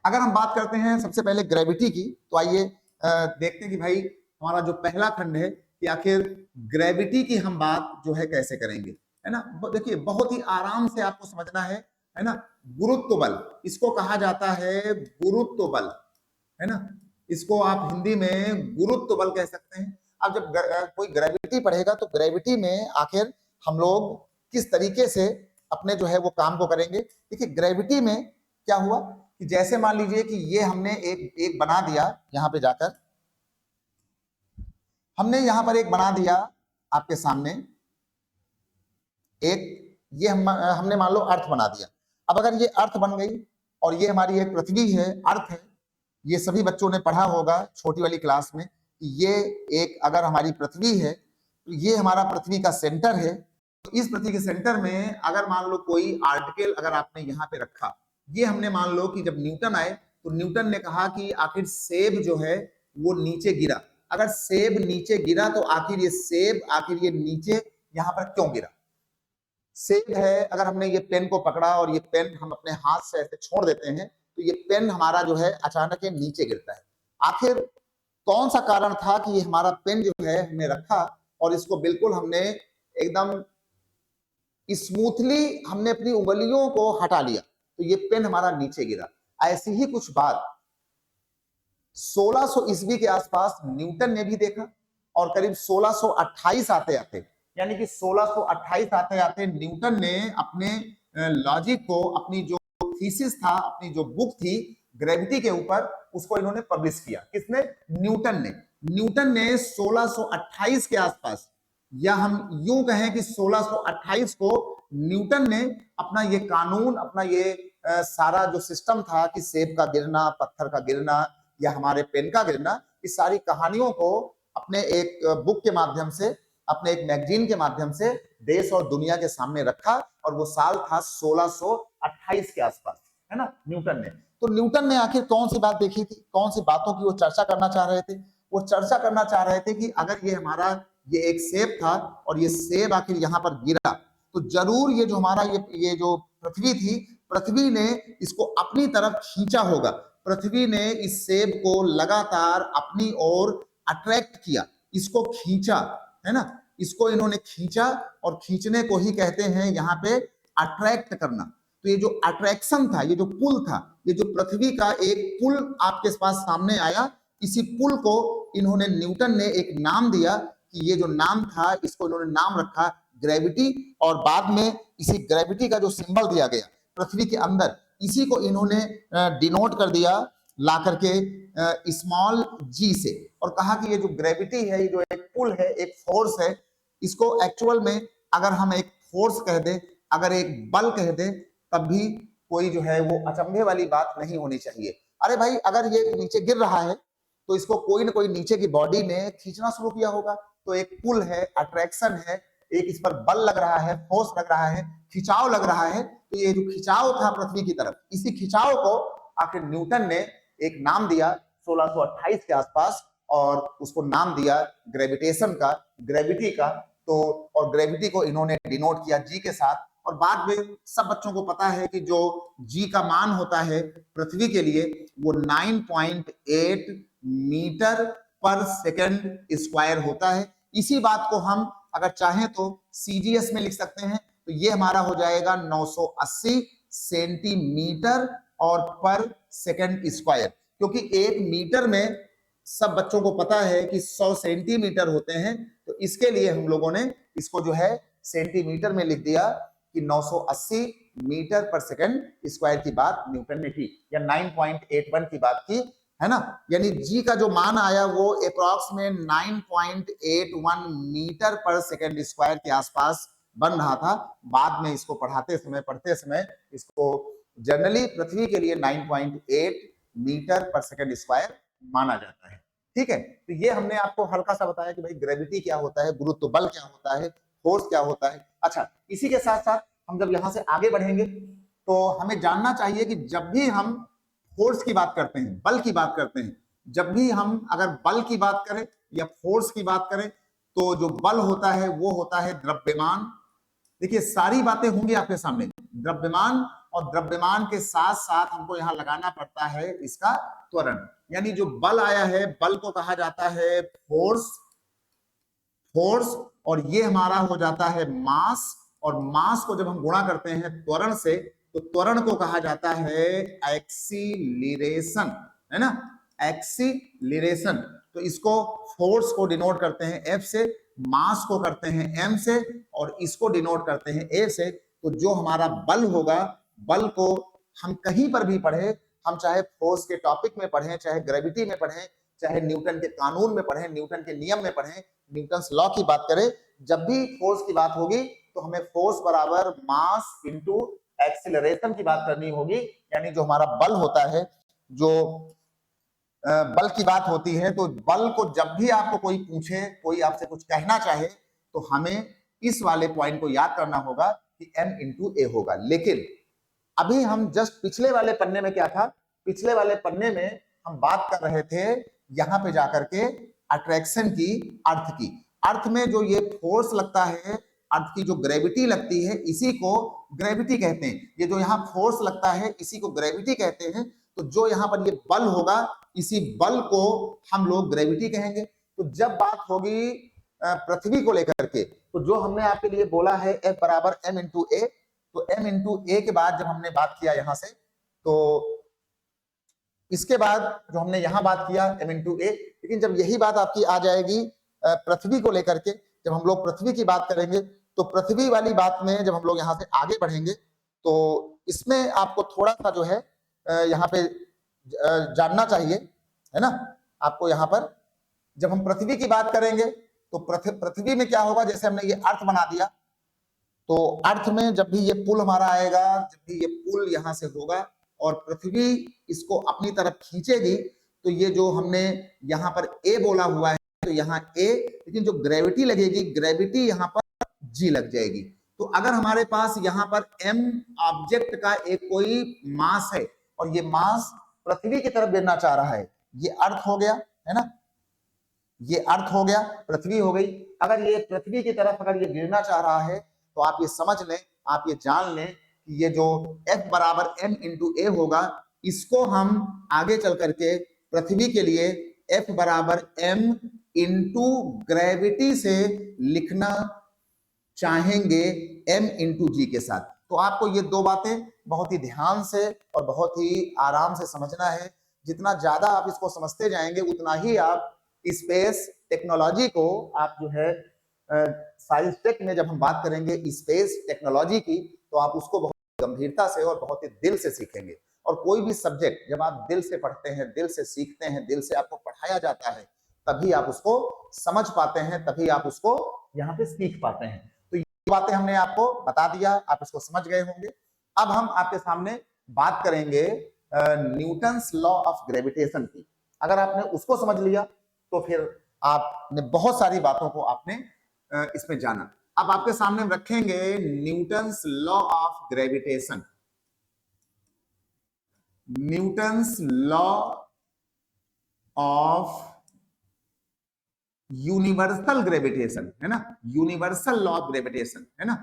अगर हम बात करते हैं सबसे पहले ग्रेविटी की, तो आइए देखते हैं कि भाई हमारा जो पहला खंड है कि आखिर ग्रेविटी की हम बात जो है कैसे करेंगे, है ना। देखिए बहुत ही आराम से आपको समझना है ना। गुरुत्व बल इसको कहा जाता है, गुरुत्व बल, है ना। इसको आप हिंदी में गुरुत्व बल कह सकते हैं। अब जब कोई ग्रेविटी पढ़ेगा तो ग्रेविटी में आखिर हम लोग किस तरीके से अपने जो है वो काम को करेंगे। देखिए ग्रेविटी में क्या हुआ कि जैसे मान लीजिए कि ये हमने एक बना दिया, यहां पे जाकर हमने यहां पर एक बना दिया आपके सामने एक, ये हमने मान लो अर्थ बना दिया। अब अगर ये अर्थ बन गई और ये हमारी एक पृथ्वी है, अर्थ है, ये सभी बच्चों ने पढ़ा होगा छोटी वाली क्लास में, ये एक अगर हमारी पृथ्वी है तो ये हमारा पृथ्वी का सेंटर है। तो इस पृथ्वी के सेंटर में अगर मान लो कोई आर्टिकल अगर आपने यहाँ पे रखा, ये हमने मान लो कि जब न्यूटन आए तो न्यूटन ने कहा कि आखिर सेब जो है वो नीचे गिरा। अगर सेब नीचे गिरा तो आखिर ये सेब आखिर ये नीचे यहाँ पर क्यों गिरा। सेब है, अगर हमने ये पेन को पकड़ा और ये पेन हम अपने हाथ से ऐसे छोड़ देते हैं तो ये पेन हमारा जो है अचानक ये नीचे गिरता है। आखिर कौन सा कारण था कि ये हमारा पेन जो है हमने रखा और इसको बिल्कुल हमने एकदम स्मूथली हमने अपनी उंगलियों को हटा लिया तो ये पेन हमारा नीचे गिरा। ऐसी ही कुछ बात 1600 ईस्वी के आसपास न्यूटन ने भी देखा और करीब 1628 आते आते, यानी कि 1628 आते आते न्यूटन ने अपने लॉजिक को, अपनी जो थीसिस था, अपनी जो बुक थी ग्रेविटी के ऊपर, उसको इन्होंने पब्लिश किया। किसने? न्यूटन ने। न्यूटन ने 1628 के आसपास, या हम यूं कहें कि 1628 को न्यूटन ने अपना ये कानून, अपना ये सारा जो सिस्टम था कि सेब का गिरना, पत्थर का गिरना या हमारे पेन का गिरना, इस सारी कहानियों को अपने एक बुक के माध्यम से, अपने एक मैगजीन के माध्यम से देश और दुनिया के सामने रखा और वो साल था 1628 के आसपास, है ना, न्यूटन ने। तो न्यूटन ने आखिर कौन सी बात देखी थी, कौन सी बातों की वो चर्चा करना चाह रहे थे? वो चर्चा करना चाह रहे थे कि अगर ये हमारा ये एक सेब था और ये सेब आखिर यहाँ पर गिरा तो जरूर ये जो हमारा ये जो पृथ्वी थी, पृथ्वी ने इसको अपनी तरफ खींचा होगा। पृथ्वी ने इस सेब को लगातार अपनी ओर अट्रैक्ट किया, इसको खींचा, है ना, इसको इन्होंने खींचा और खींचने को ही कहते हैं यहाँ पे अट्रैक्ट करना। तो ये जो अट्रैक्शन था, ये जो पुल था, ये जो पृथ्वी का एक पुल आपके पास सामने आया, इसी पुल को इन्होंने, न्यूटन ने एक नाम दिया कि ये जो नाम था इसको इन्होंने नाम रखा ग्रेविटी। और बाद में इसी ग्रेविटी का जो सिंबल दिया गया पृथ्वी के अंदर, इसी को इन्होंने डिनोट कर दिया ला करके स्मॉल जी से, और कहा कि ये जो ग्रेविटी है, ये जो एक पुल है, एक फोर्स है, इसको एक्चुअल में अगर हम एक फोर्स कह दें, अगर एक बल कह दें, तब भी कोई जो है वो अचंभे वाली बात नहीं होनी चाहिए। अरे भाई अगर ये नीचे गिर रहा है तो इसको कोई ना कोई नीचे की बॉडी ने खींचना शुरू किया होगा। तो एक पुल है, अट्रैक्शन है, एक इस पर बल लग रहा है, फोर्स लग रहा है, खिंचाव लग रहा है। तो ये जो खिंचाव था पृथ्वी की तरफ, इसी खिंचाव को आखिर न्यूटन ने एक नाम दिया 1628 के आसपास, और उसको नाम दिया ग्रेविटेशन का, ग्रेविटी का। तो और ग्रेविटी को इन्होंने डिनोट किया जी के साथ। और बाद में सब बच्चों को पता है कि जो जी का मान होता है पृथ्वी के लिए वो 9.8 मीटर पर सेकंड स्क्वायर होता है। इसी बात को हम अगर चाहें तो सीजीएस में लिख सकते हैं, तो ये हमारा हो जाएगा 980 सेंटीमीटर और पर सेकंड स्क्वायर, क्योंकि एक मीटर में सब बच्चों को पता है कि 100 सेंटीमीटर होते हैं। तो इसके लिए हम लोगों ने इसको जो है सेंटीमीटर में लिख दिया कि 980 मीटर पर सेकंड स्क्वायर की बात न्यूटन ने की, या 9.81 की बात की, है ना। यानी जी का जो मान आया वो अप्रॉक्स में 9.81 मीटर पर सेकंड स्क्वायर के आसपास बन रहा था। बाद में इसको पढ़ते समय इसको जनरली पृथ्वी के लिए 9.8 मीटर पर सेकंड स्क्वायर माना जाता है। ठीक है, तो ये हमने आपको हल्का सा बताया कि भाई ग्रेविटी क्या होता है, गुरुत्व बल क्या होता है, फोर्स क्या होता है। अच्छा, इसी के साथ साथ हम जब यहां से आगे बढ़ेंगे तो हमें जानना चाहिए कि जब भी हम फोर्स की बात करते हैं, बल की बात करते हैं, जब भी हम अगर बल की बात करें या फोर्स की बात करें, तो जो बल होता है वो होता है द्रव्यमान। देखिए सारी बातें होंगी आपके सामने, द्रव्यमान और द्रव्यमान के साथ साथ हमको यहाँ लगाना पड़ता है इसका त्वरण। यानी जो बल आया है, बल को कहा जाता है फोर्स, और ये हमारा हो जाता है मास, और मास को जब हम गुणा करते हैं त्वरण से, तो त्वरण को कहा जाता है एक्सीलरेशन, है ना, एक्सीलरेशन। तो इसको फोर्स को डिनोट करते हैं F से, मास को करते हैं M से, और इसको डिनोट करते हैं A से। तो जो हमारा बल होगा, बल को हम कहीं पर भी पढ़े, हम चाहे फोर्स के टॉपिक में पढ़ें, चाहे ग्रेविटी में पढ़ें, चाहे न्यूटन के कानून में पढ़ें, न्यूटन के नियम में पढ़ें, न्यूटन्स लॉ की बात करें, जब भी फोर्स की बात होगी तो हमें फोर्स बराबर मास इनटू एक्सीलरेशन की बात करनी होगी। यानी जो हमारा बल होता है, जो बल की बात होती है, तो बल को जब भी आपको कोई पूछे, कोई आपसे कुछ कहना चाहे, तो हमें इस वाले पॉइंट को याद करना होगा कि m इंटू ए होगा। लेकिन अभी हम जस्ट पिछले वाले पन्ने में क्या था, पिछले वाले पन्ने में हम बात कर रहे थे यहां पे जाकर के अट्रैक्शन की, अर्थ की। अर्थ में जो ये फोर्स लगता है, अर्थ की जो ग्रेविटी लगती है, इसी को ग्रेविटी कहते हैं। ये जो यहाँ फोर्स लगता है, इसी को ग्रेविटी कहते हैं। तो जो यहाँ पर ये बल होगा, इसी बल को हम लोग ग्रेविटी कहेंगे। तो जब बात होगी पृथ्वी को लेकर के, तो जो हमने आपके लिए बोला है F बराबर m इंटू ए, तो m इंटू ए के बाद जब हमने बात किया यहां से, तो इसके बाद जो हमने यहां बात किया m इंटू ए, लेकिन जब यही बात आपकी आ जाएगी पृथ्वी को लेकर के, जब हम लोग पृथ्वी की बात करेंगे, तो पृथ्वी वाली बात में जब हम लोग यहाँ से आगे बढ़ेंगे, तो इसमें आपको थोड़ा सा जो है यहाँ पे जानना चाहिए, है ना। आपको यहाँ पर जब हम पृथ्वी की बात करेंगे, तो पृथ्वी में क्या होगा, जैसे हमने ये अर्थ बना दिया, तो अर्थ में जब भी ये पुल हमारा आएगा, जब भी ये पुल यहाँ से होगा और पृथ्वी इसको अपनी तरफ खींचेगी, तो ये जो हमने यहाँ पर ए बोला हुआ है, तो यहाँ ए, लेकिन जो ग्रेविटी लगेगी, ग्रेविटी यहाँ पर जी लग जाएगी। तो अगर हमारे पास यहाँ पर m ऑब्जेक्ट का एक कोई मास है, और ये मास पृथ्वी की तरफ गिरना चाह रहा है, ये अर्थ हो गया, है ना, ये अर्थ हो गया, पृथ्वी हो गई। अगर ये पृथ्वी की तरफ अगर ये गिरना चाह रहा है, तो आप ये समझ लें, आप ये जान लें कि ये जो F बराबर m इंटू ए होगा, इसको हम आगे चल करके पृथ्वी के लिए F बराबर m इंटू ग्रेविटी से लिखना चाहेंगे m इंटू जी के साथ। तो आपको ये दो बातें बहुत ही ध्यान से और बहुत ही आराम से समझना है। जितना ज्यादा आप इसको समझते जाएंगे, उतना ही आप स्पेस टेक्नोलॉजी को, आप जो है साइंस टेक में जब हम बात करेंगे स्पेस टेक्नोलॉजी की, तो आप उसको बहुत गंभीरता से और बहुत ही दिल से सीखेंगे। और कोई भी सब्जेक्ट जब आप दिल से पढ़ते हैं, दिल से सीखते हैं, दिल से आपको पढ़ाया जाता है, तभी आप उसको समझ पाते हैं, तभी आप उसको यहाँ पे सीख पाते हैं। तो ये बातें हमने आपको बता दिया, आप इसको समझ गए होंगे। अब हम आपके सामने बात करेंगे न्यूटन्स लॉ ऑफ ग्रेविटेशन की। अगर आपने उसको समझ लिया, तो फिर आपने बहुत सारी बातों को आपने इसमें जाना। अब आपके सामने रखेंगे Newton's law of gravitation, Newton's law of universal gravitation, है ना, यूनिवर्सल लॉ ऑफ ग्रेविटेशन, है ना,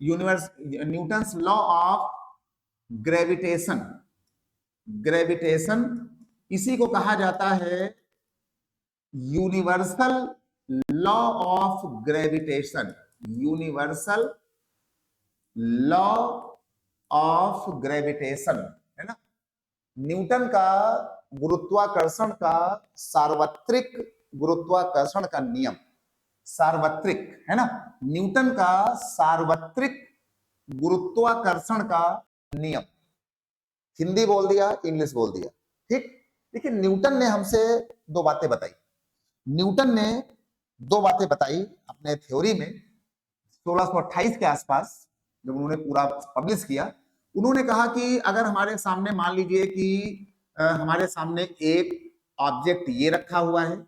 Newton's law of gravitation, gravitation इसी को कहा जाता है universal law of gravitation, universal law of gravitation, है ना। न्यूटन का गुरुत्वाकर्षण का सार्वत्रिक गुरुत्वाकर्षण का नियम, सार्वत्रिक, है ना, न्यूटन का सार्वत्रिक गुरुत्वाकर्षण का नियम। हिंदी बोल दिया, इंग्लिश बोल दिया, ठीक। लेकिन न्यूटन ने हमसे दो बातें बताई। न्यूटन ने दो बातें बताई अपने थ्योरी में 1628 के आसपास, जब उन्होंने पूरा पब्लिश किया। उन्होंने कहा कि अगर हमारे सामने, मान लीजिए कि हमारे सामने एक ऑब्जेक्ट ये रखा हुआ है,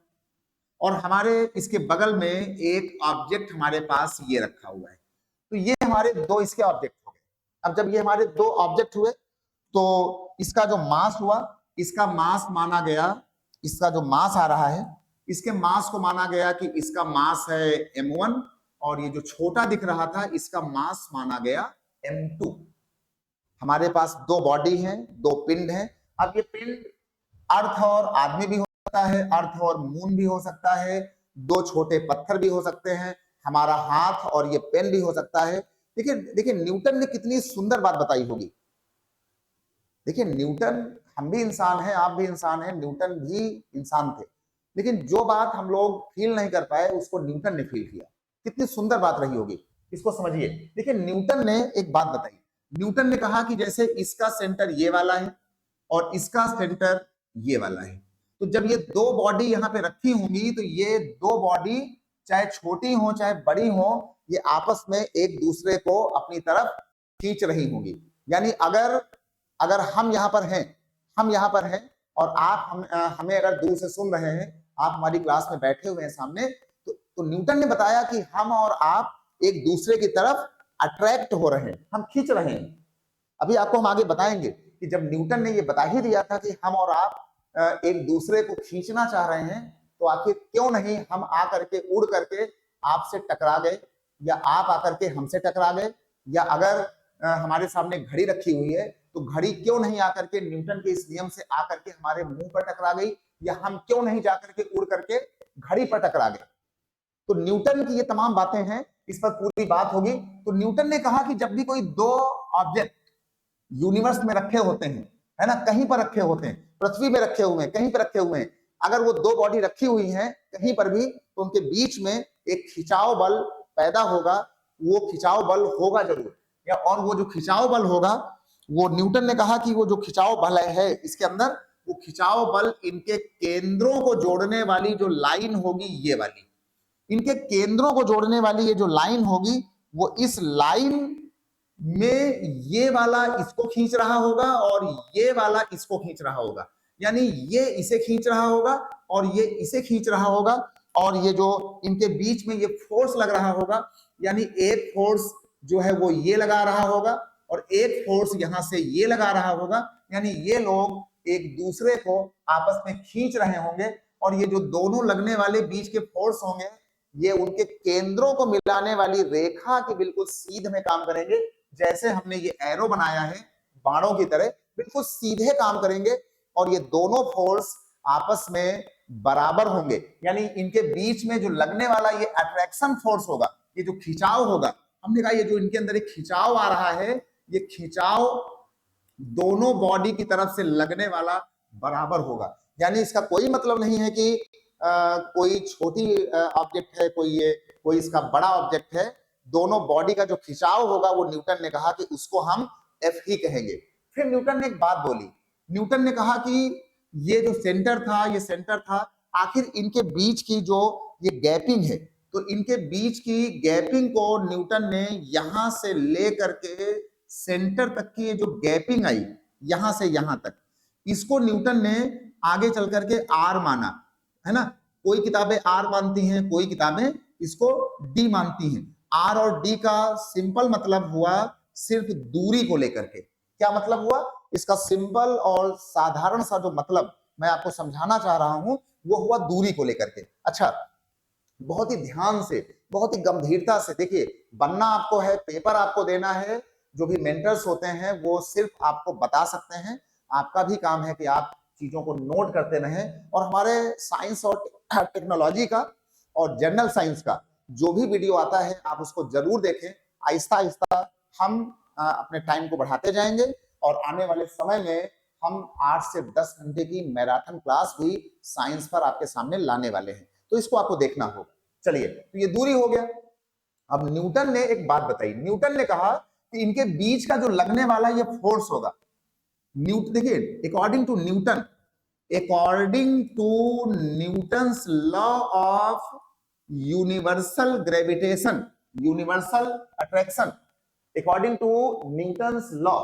और हमारे इसके बगल में एक ऑब्जेक्ट हमारे पास ये रखा हुआ है, तो ये हमारे दो इसके ऑब्जेक्ट हो गए। अब जब ये हमारे दो ऑब्जेक्ट हुए, तो इसका जो मास हुआ, इसका मास माना गया, इसका जो मास आ रहा है, इसके मास को माना गया कि इसका मास है m1, और ये जो छोटा दिख रहा था, इसका मास माना गया m2। हमारे पास दो बॉडी हैं, दो पिंड हैं। अब ये पिंड अर्थ और आदमी भी हो सकता है, अर्थ और मून भी हो सकता है, दो छोटे पत्थर भी हो सकते हैं, हमारा हाथ और ये पेन भी हो सकता है। देखिए देखिए न्यूटन ने कितनी सुंदर बात बताई होगी। देखिए न्यूटन, हम भी इंसान हैं, आप भी इंसान हैं, न्यूटन भी इंसान थे, लेकिन जो बात हम लोग फील नहीं कर पाए उसको न्यूटन ने फील किया। कितनी सुंदर बात रही होगी, इसको समझिए। देखिए न्यूटन ने एक बात बताई। न्यूटन ने कहा कि जैसे इसका सेंटर ये वाला है और इसका सेंटर ये वाला है, तो जब ये दो बॉडी यहाँ पे रखी होंगी तो ये दो बॉडी चाहे छोटी हो चाहे बड़ी हो, ये आपस में एक दूसरे को अपनी तरफ खींच रही होंगी। यानी अगर अगर हम यहाँ पर हैं, हम यहाँ पर हैं और आप हमें अगर दूर से सुन रहे हैं, आप हमारी क्लास में बैठे हुए हैं सामने, तो न्यूटन ने बताया कि हम और आप एक दूसरे की तरफ अट्रैक्ट हो रहे हैं, हम खींच रहे हैं। अभी आपको हम आगे बताएंगे कि जब न्यूटन ने ये बता ही दिया था कि हम और आप एक दूसरे को खींचना चाह रहे हैं, तो आखिर क्यों नहीं हम आकर के उड़ करके आपसे टकरा गए, या आप आकर के हमसे टकरा गए, या अगर हमारे सामने घड़ी रखी हुई है तो घड़ी क्यों नहीं आकर के न्यूटन के इस नियम से आकर के हमारे मुंह पर टकरा गई, या हम क्यों नहीं जाकर के उड़ करके घड़ी पर टकरा गए। तो न्यूटन की ये तमाम बातें हैं, इस पर पूरी बात होगी। तो न्यूटन ने कहा कि जब भी कोई दो ऑब्जेक्ट यूनिवर्स में रखे होते हैं, है ना, कहीं पर रखे होते हैं, पृथ्वी में रखे हुए हैं, कहीं पर रखे हुए हैं, अगर वो दो बॉडी रखी हुई हैं कहीं पर भी, तो उनके बीच में एक खिंचाव बल पैदा होगा। वो खिंचाव बल होगा जरूर, या और वो जो खिंचाव बल होगा, वो न्यूटन ने कहा कि वो जो खिंचाव बल है इसके अंदर, वो खिंचाव बल इनके केंद्रों को जोड़ने वाली जो लाइन होगी, ये वाली, इनके केंद्रों को जोड़ने वाली ये जो लाइन होगी, वो इस लाइन में ये वाला इसको खींच रहा होगा और ये वाला इसको खींच रहा होगा। यानी ये इसे खींच रहा होगा और ये इसे खींच रहा होगा, और ये जो इनके बीच में ये फोर्स लग रहा होगा, यानी एक फोर्स जो है वो ये लगा रहा होगा और एक फोर्स यहां से ये लगा रहा होगा। यानी ये लोग एक दूसरे को आपस में खींच रहे होंगे, और ये जो दोनों लगने वाले बीच के फोर्स होंगे, ये उनके केंद्रों को मिलाने वाली रेखा के बिल्कुल सीध में काम करेंगे। जैसे हमने ये एरो बनाया है बाणों की तरह, बिल्कुल सीधे काम करेंगे, और ये दोनों फोर्स आपस में बराबर होंगे। यानी इनके बीच में जो लगने वाला ये अट्रैक्शन फोर्स होगा, ये जो खिंचाव होगा, हमने कहा ये जो इनके अंदर एक खिंचाव आ रहा है, ये खिंचाव दोनों बॉडी की तरफ से लगने वाला बराबर होगा। यानी इसका कोई मतलब नहीं है कि कोई छोटी ऑब्जेक्ट है, कोई इसका बड़ा ऑब्जेक्ट है। दोनों बॉडी का जो खिंचाव होगा, वो न्यूटन ने कहा कि उसको हम एफ ही कहेंगे। फिर न्यूटन ने एक बात बोली। न्यूटन ने कहा कि ये जो सेंटर था, ये सेंटर था, आखिर इनके बीच की जो ये गैपिंग है, तो इनके बीच की गैपिंग को न्यूटन ने यहां से ले करके सेंटर तक की ये जो गैपिंग आई, यहां से यहां तक, इसको न्यूटन ने आगे चल करके आर माना, है ना। कोई किताबें आर मानती हैं, कोई किताबें इसको डी मानती हैं। आर और डी का सिंपल मतलब हुआ सिर्फ दूरी को लेकर के। क्या मतलब हुआ इसका? सिंपल और साधारण सा जो मतलब मैं आपको समझाना चाह रहा हूं, वो हुआ दूरी को लेकर के। अच्छा, बहुत ही ध्यान से, बहुत ही गंभीरता से देखिए, बनना आपको है, पेपर आपको देना है। जो भी मेंटर्स होते हैं वो सिर्फ आपको बता सकते हैं, आपका भी काम है कि आप चीजों को नोट करते रहें। और हमारे साइंस और टेक्नोलॉजी का और जनरल साइंस का जो भी वीडियो आता है, आप उसको जरूर देखें। आहिस्ता आहिस्ता हम अपने टाइम को बढ़ाते जाएंगे, और आने वाले समय में हम 8 से 10 घंटे की मैराथन क्लास भी साइंस पर आपके सामने लाने वाले हैं, तो इसको आपको देखना होगा। चलिए, तो ये दूरी हो गया। अब न्यूटन ने एक बात बताई। न्यूटन ने कहा कि इनके बीच का जो लगने वाला ये फोर्स होगा, देखिए, according to Newton's law of universal gravitation, universal attraction, according to Newton's law,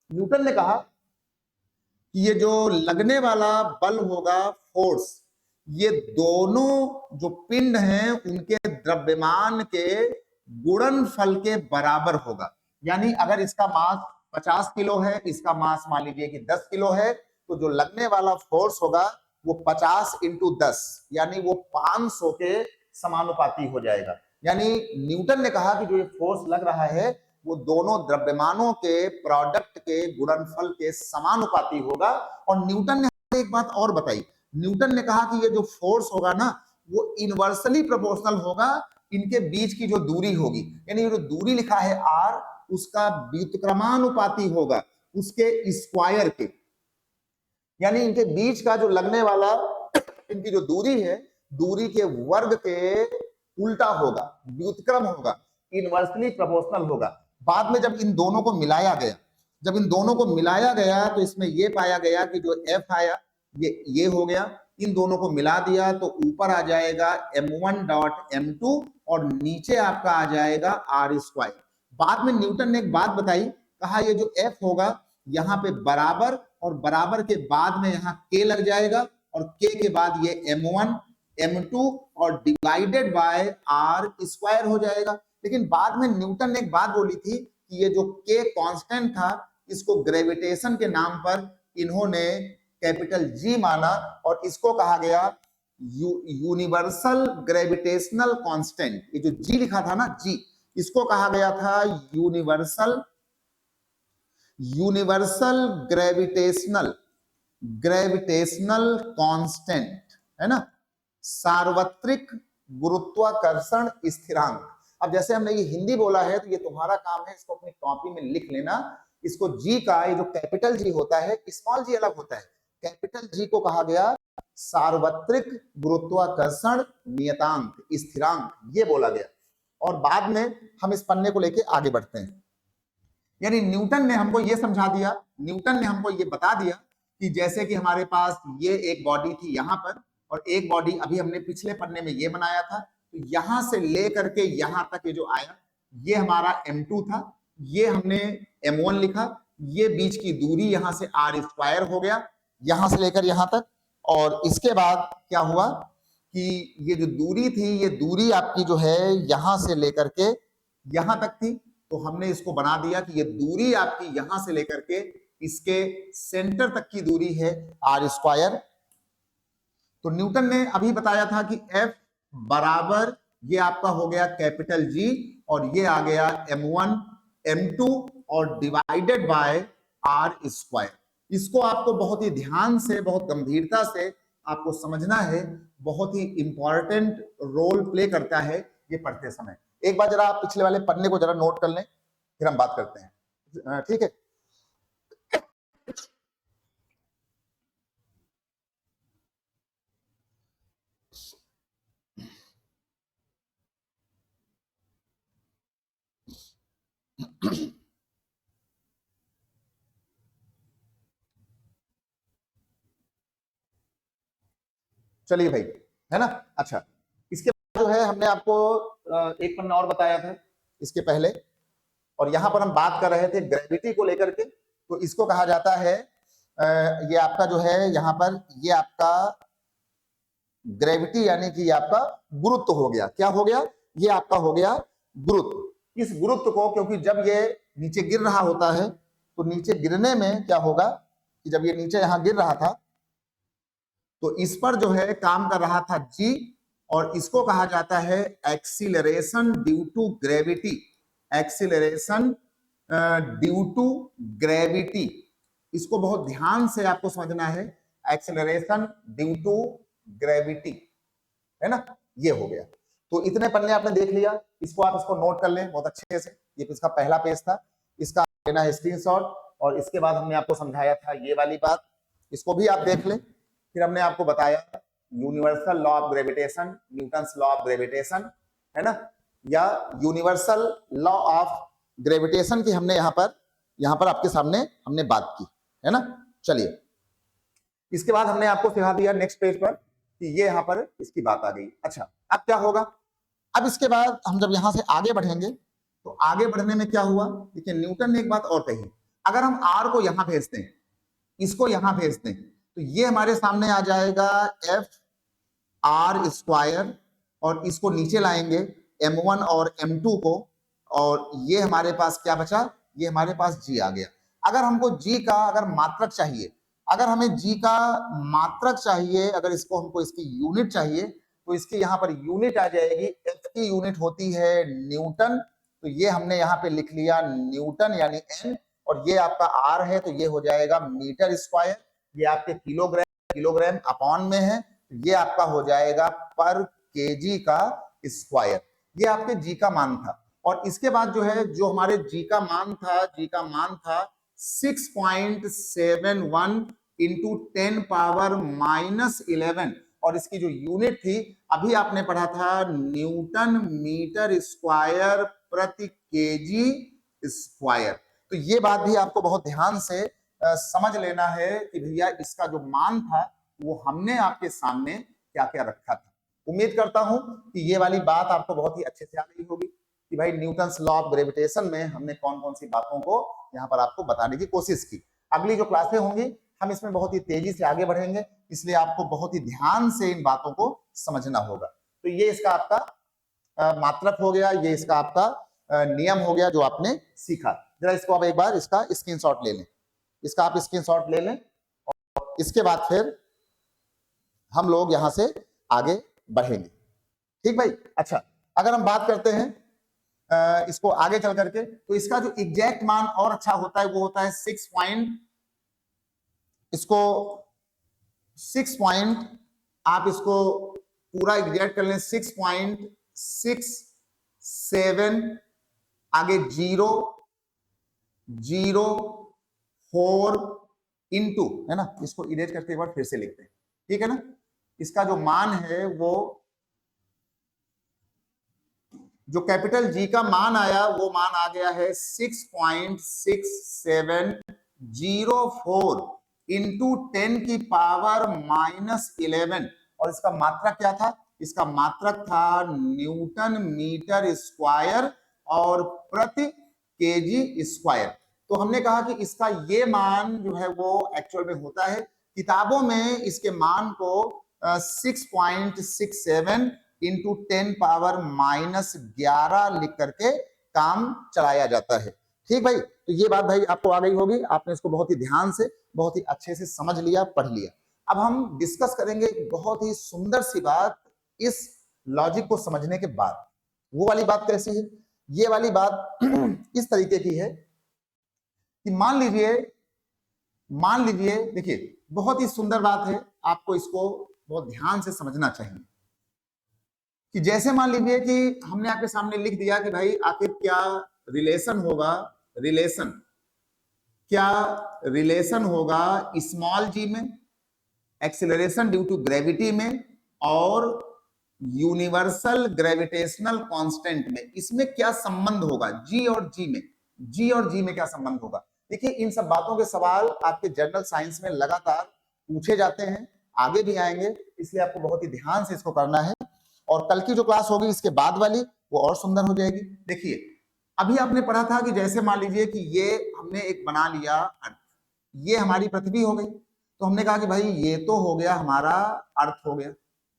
Newton ने कहा कि ये जो लगने वाला बल होगा, फोर्स, ये दोनों जो पिंड हैं उनके द्रव्यमान के गुणनफल के बराबर होगा। यानी अगर इसका मास 50 किलो है, इसका मास मान लीजिए कि 10 किलो है, तो जो लगने वाला फोर्स होगा वो 50 इंटू 10, यानी वो 500 के समानुपाती हो जाएगा। यानी न्यूटन ने कहा कि जो ये फोर्स लग रहा है, वो दोनों द्रव्यमानों के प्रोडक्ट के गुणनफल के समानुपाती होगा। और न्यूटन ने एक बात और बताई, न्यूटन ने कहा कि ये जो फोर्स होगा ना वो इनवर्सली प्रोपोर्शनल होगा इनके बीच की जो दूरी होगी, यानी जो दूरी लिखा है r उसका व्युत्क्रमानुपाती होगा उसके स्क्वायर के, यानी इनके बीच का जो लगने वाला इनकी जो दूरी है दूरी के वर्ग के उल्टा होगा, व्युत्क्रम होगा, इनवर्सली प्रोपोर्शनल होगा। बाद में जब इन दोनों को मिलाया गया, जब इन दोनों को मिलाया गया तो इसमें यह पाया गया कि जो F आया ये हो गया, इन दोनों को मिला दिया तो ऊपर आ जाएगा m1.m2 और नीचे आपका आ जाएगा r स्क्वायर। बाद में न्यूटन ने एक बात बताई, कहा ये जो F होगा यहाँ पे बराबर और बराबर के बाद में यहाँ k लग जाएगा और k के बाद ये m1 m2 और डिवाइडेड बाय r स्क्वायर हो जाएगा। लेकिन बाद में न्यूटन ने एक बात बोली थी कि ये जो k कांस्टेंट था इसको ग्रेविटेशन के नाम पर इन्होंने कैपिटल G माना और इसको कहा गया यूनिवर्सल ग्रेविटेशनल कांस्टेंट। ये जो G लिखा था ना G, इसको कहा गया था यूनिवर्सल ग्रेविटेशनल कांस्टेंट, है ना, सार्वत्रिक गुरुत्वाकर्षण स्थिरांक। अब जैसे हमने ये हिंदी बोला है तो ये तुम्हारा काम है इसको अपनी कॉपी में लिख लेना। इसको G का ये जो कैपिटल G होता है, स्मॉल g अलग होता है, कैपिटल G को कहा गया सार्वत्रिक गुरुत्वाकर्षण नियतांक स्थिरांक, ये बोला गया। और बाद में हम इस पन्ने को लेके आगे बढ़ते हैं। यानी न्यूटन ने हमको ये समझा दिया, न्यूटन ने हमको ये बता दिया कि जैसे कि हमारे पास ये एक बॉडी थी यहाँ पर और एक बॉडी अभी हमने पिछले पन्ने में ये बनाया था, तो यहां से लेकर के यहां तक ये जो आया ये हमारा m2 था, ये हमने m1 लिखा, ये बीच की दूरी यहां से r स्क्वायर हो गया यहां से लेकर यहां तक। और इसके बाद क्या हुआ कि ये जो दूरी थी ये दूरी आपकी जो है यहां से लेकर के यहां तक थी, तो हमने इसको बना दिया कि ये दूरी आपकी यहां से लेकर के इसके सेंटर तक की दूरी है r स्क्वायर। तो न्यूटन ने अभी बताया था कि F बराबर ये आपका हो गया कैपिटल G और ये आ गया m1 m2 और डिवाइडेड बाय r स्क्वायर। इसको आपको बहुत ही ध्यान से, बहुत गंभीरता से आपको समझना है, बहुत ही इंपॉर्टेंट रोल प्ले करता है ये पढ़ते समय। एक बार जरा आप पिछले वाले पन्ने को जरा नोट कर लें, फिर हम बात करते हैं, ठीक है। चलिए भाई, है ना। अच्छा, इसके बाद जो है हमने आपको एक पन्ना और बताया था इसके पहले, और यहां पर हम बात कर रहे थे ग्रेविटी को लेकर के। तो इसको कहा जाता है ये आपका जो है यहाँ पर ये आपका ग्रेविटी, यानी कि ये आपका गुरुत्व हो गया। क्या हो गया? ये आपका हो गया गुरुत्व। इस गुरुत्व को, क्योंकि जब ये नीचे गिर रहा होता है तो नीचे गिरने में क्या होगा कि जब ये नीचे यहां गिर रहा था तो इस पर जो है काम कर रहा था G, और इसको कहा जाता है acceleration due to gravity. Acceleration due to gravity, इसको बहुत ध्यान से आपको समझना है। एक्सीलरेशन ड्यू टू ग्रेविटी, है ना, ये हो गया। तो इतने पन्ने आपने देख लिया, इसको आप इसको नोट कर लें बहुत अच्छे से। ये इसका पहला पेज था, इसका लेना है स्क्रीनशॉट। और इसके बाद हमने आपको समझाया था ये वाली बात, इसको भी आप देख लें। फिर हमने आपको बताया universal law of gravitation, Newton's law of gravitation, है ना, या यूनिवर्सल लॉ ऑफ ग्रेविटेशन की हमने यहाँ पर आपके सामने हमने बात की, है ना। चलिए, इसके बाद हमने आपको सिखा दिया नेक्स्ट पेज पर कि ये यहाँ पर इसकी बात आ गई। अच्छा, अब क्या होगा? अब इसके बाद हम जब यहां से आगे बढ़ेंगे तो आगे बढ़ने में क्या हुआ, देखिए न्यूटन ने एक बात और कही, अगर हम r को यहां भेजते हैं, इसको यहां भेजते हैं, तो ये हमारे सामने आ जाएगा F r स्क्वायर, और इसको नीचे लाएंगे m1 और m2 को, और ये हमारे पास क्या बचा? ये हमारे पास G आ गया। अगर हमको G का अगर मात्रक चाहिए, अगर हमें G का मात्रक चाहिए, अगर इसको हमको इसकी यूनिट चाहिए, तो इसकी यहाँ पर यूनिट आ जाएगी, F की यूनिट होती है न्यूटन, तो ये हमने यहाँ पे लिख लिया न्यूटन यानी n, और ये आपका r है तो ये हो जाएगा मीटर स्क्वायर, ये आपके किलोग्राम अपॉन में है, तो ये आपका हो जाएगा पर केजी का स्क्वायर। ये आपके जी का मान था। और इसके बाद जो है, जो हमारे जी का मान था 6.71 इंटू 10 पावर -11, और इसकी जो यूनिट थी अभी आपने पढ़ा था न्यूटन मीटर स्क्वायर प्रति केजी स्क्वायर। तो ये बात भी आपको बहुत ध्यान से समझ लेना है कि भैया इसका जो मान था वो हमने आपके सामने क्या क्या रखा था। उम्मीद करता हूं कि ये वाली बात आपको बहुत ही अच्छे से आ गई होगी कि भाई न्यूटन्स लॉ ऑफ ग्रेविटेशन में हमने कौन कौन सी बातों को यहाँ पर आपको बताने की कोशिश की। अगली जो क्लासें होंगी हम इसमें बहुत ही तेजी से आगे बढ़ेंगे, इसलिए आपको बहुत ही ध्यान से इन बातों को समझना होगा। तो ये इसका आपका मात्रक हो गया, ये इसका आपका नियम हो गया जो आपने सीखा। जरा इसको आप एक बार इसका स्क्रीनशॉट ले लें, इसका आप स्क्रीनशॉट ले लें, और इसके बाद फिर हम लोग यहां से आगे बढ़ेंगे। ठीक भाई। अच्छा, अगर हम बात करते हैं इसको आगे चल करके, तो इसका जो एग्जैक्ट मान और अच्छा होता है वो होता है 6 पॉइंट, आप इसको पूरा एग्जैक्ट कर लें 6.67, आगे 0.04 इंटू, है ना, इसको इरेज करके एक बार फिर से लिखते हैं, ठीक है ना। इसका जो मान है वो, जो कैपिटल जी का मान आया वो मान आ गया है 6.6704 इंटू 10 की पावर -11, और इसका मात्रक क्या था? इसका मात्रक था न्यूटन मीटर स्क्वायर और प्रति केजी स्क्वायर। तो हमने कहा कि इसका ये मान जो है वो एक्चुअल में होता है, किताबों में इसके मान को 6.67 इंटू 10 पावर -11 लिख करके काम चलाया जाता है। ठीक भाई, तो ये बात भाई आपको आ गई होगी, आपने इसको बहुत ही ध्यान से, बहुत ही अच्छे से समझ लिया, पढ़ लिया। अब हम डिस्कस करेंगे बहुत ही सुंदर सी बात इस लॉजिक को समझने के बाद। वो वाली बात कैसी है? ये वाली बात इस तरीके की है कि मान लीजिए, देखिए बहुत ही सुंदर बात है, आपको इसको बहुत ध्यान से समझना चाहिए कि जैसे मान लीजिए कि हमने आपके सामने लिख दिया कि भाई आखिर क्या रिलेशन होगा स्मॉल जी में, एक्सीलरेशन ड्यू टू ग्रेविटी में, और यूनिवर्सल ग्रेविटेशनल कांस्टेंट में। इसमें क्या संबंध होगा जी और जी में क्या संबंध होगा? देखिए, इन सब बातों के सवाल आपके जनरल साइंस में लगातार पूछे जाते हैं, आगे भी आएंगे, इसलिए आपको बहुत ही ध्यान से इसको करना है। और कल की जो क्लास होगी इसके बाद वाली, वो और सुंदर हो जाएगी। देखिए, अभी आपने पढ़ा था कि जैसे मान लीजिए कि ये हमने एक बना लिया अर्थ, ये हमारी पृथ्वी हो गई, तो हमने कहा कि भाई ये तो हो गया हमारा अर्थ हो गया,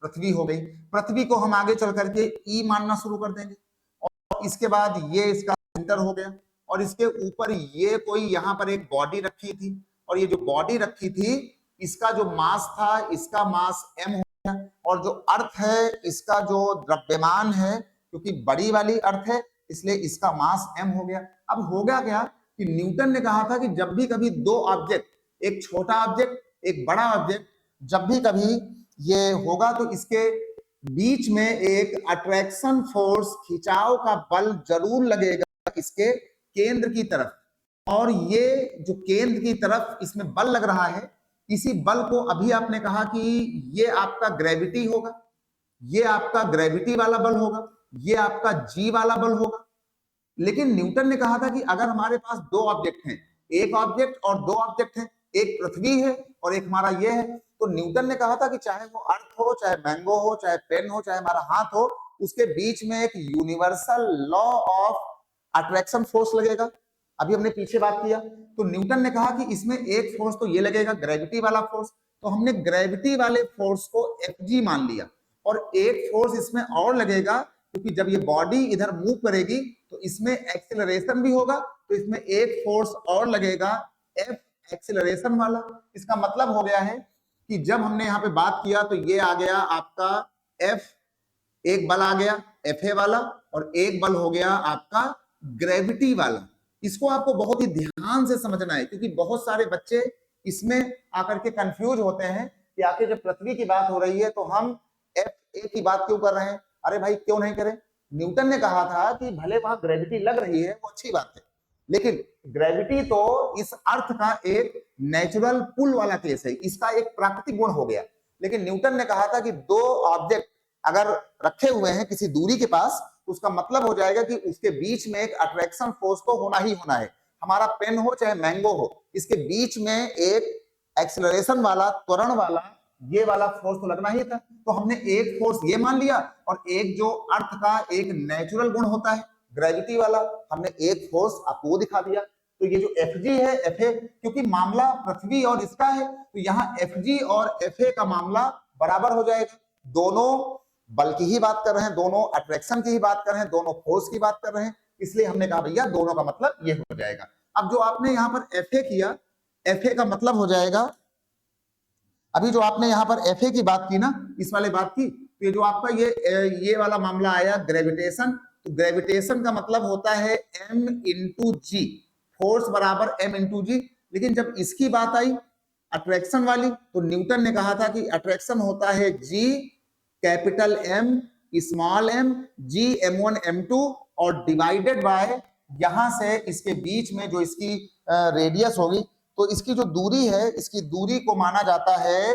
पृथ्वी हो गई। पृथ्वी को हम आगे चल करके ई मानना शुरू कर देंगे, और इसके बाद ये इसका सेंटर हो गया, और इसके ऊपर ये कोई यहाँ पर एक बॉडी रखी थी, और ये जो बॉडी रखी थी इसका जो मास था, इसका मास m हो गया, और जो अर्थ है इसका जो द्रव्यमान है, क्योंकि बड़ी वाली अर्थ है इसलिए इसका मास m हो गया। अब हो गया क्या कि न्यूटन ने कहा था कि जब भी कभी दो ऑब्जेक्ट, एक छोटा ऑब्जेक्ट एक बड़ा ऑब्जेक्ट, जब भी कभी ये होगा तो इसके बीच में एक अट्रैक्शन फोर्स, खिंचाव का बल जरूर लगेगा इसके केंद्र की तरफ, और ये जो केंद्र की तरफ इसमें बल लग रहा है, इसी बल को अभी आपने कहा कि ये आपका ग्रेविटी होगा, ये आपका ग्रेविटी वाला बल होगा, ये आपका जी वाला बल होगा। लेकिन न्यूटन ने कहा था कि अगर हमारे पास दो ऑब्जेक्ट हैं, एक ऑब्जेक्ट और दो ऑब्जेक्ट हैं, एक पृथ्वी है और एक हमारा ये है, तो न्यूटन ने कहा था कि चाहे वो अर्थ हो, चाहे मैंगो हो, चाहे पेन हो, चाहे हमारा हाथ हो, उसके बीच में एक universal law of attraction force लगेगा। अभी हमने पीछे बात किया तो न्यूटन ने कहा कि इसमें एक फोर्स तो ये लगेगा, ग्रेविटी वाला फोर्स, तो हमने ग्रेविटी वाले फोर्स को Fg मान लिया, और एक फोर्स इसमें और लगेगा क्योंकि जब ये बॉडी इधर मूव करेगी तो इसमें एक्सीलरेशन भी होगा, तो इसमें एक फोर्स और लगेगा F एक्सीलरेशन वाला। इसका मतलब हो गया है कि जब हमने यहाँ पे बात किया तो ये आ गया आपका F, एक बल आ गया Fa वाला, और एक बल हो गया आपका ग्रेविटी वाला। इसको आपको बहुत ही ध्यान से समझना है, क्योंकि बहुत सारे बच्चे इसमें आकर के कंफ्यूज होते हैं कि आखिर जब पृथ्वी की बात हो रही है तो हम Fa की बात क्यों कर रहे हैं। अरे भाई क्यों नहीं करें, न्यूटन ने कहा था कि भले वहां ग्रेविटी लग रही है वो अच्छी बात है, लेकिन ग्रेविटी तो इस अर्थ का एक नेचुरल पुल वाला केस है, इसका एक प्राकृतिक गुण हो गया। लेकिन न्यूटन ने कहा था कि दो ऑब्जेक्ट अगर रखे हुए हैं किसी दूरी के पास, तो उसका मतलब हो जाएगा कि उसके बीच में एक अट्रैक्शन फोर्स तो होना ही होना है। हमारा पेन हो चाहे मैंगो हो, इसके बीच में एक एक्सेलरेशन वाला, त्वरण वाला, ये वाला फोर्स तो लगना ही था। तो हमने एक फोर्स ये मान लिया और एक जो अर्थ का एक नेचुरल गुण होता है ग्रेविटी वाला, हमने एक फोर्स आपको वो दिखा दिया। तो ये जो Fg है, Fa, क्योंकि मामला पृथ्वी और इसका है, तो यहाँ Fg और Fa का मामला बराबर हो जाएगा। दोनों बल की ही बात कर रहे हैं, दोनों अट्रैक्शन की ही बात कर रहे हैं, दोनों फोर्स की बात कर रहे हैं, इसलिए हमने कहा भैया दोनों का मतलब ये हो जाएगा। अब जो आपने यहाँ पर Fa किया, Fa का मतलब हो जाएगा, अभी जो आपने यहाँ पर Fa की बात की ना, इस वाले बात की, तो ये जो आपका ये वाला मामला आया ग्रेविटेशन, तो ग्रेविटेशन का मतलब होता है m इंटू जी, फोर्स बराबर m इंटू जी। लेकिन जब इसकी बात आई अट्रैक्शन वाली, तो न्यूटन ने कहा था कि अट्रैक्शन होता है g capital M small m, g m1 m2 और डिवाइडेड बाय यहां से इसके बीच में जो इसकी रेडियस होगी, तो इसकी जो दूरी है, इसकी दूरी को माना जाता है,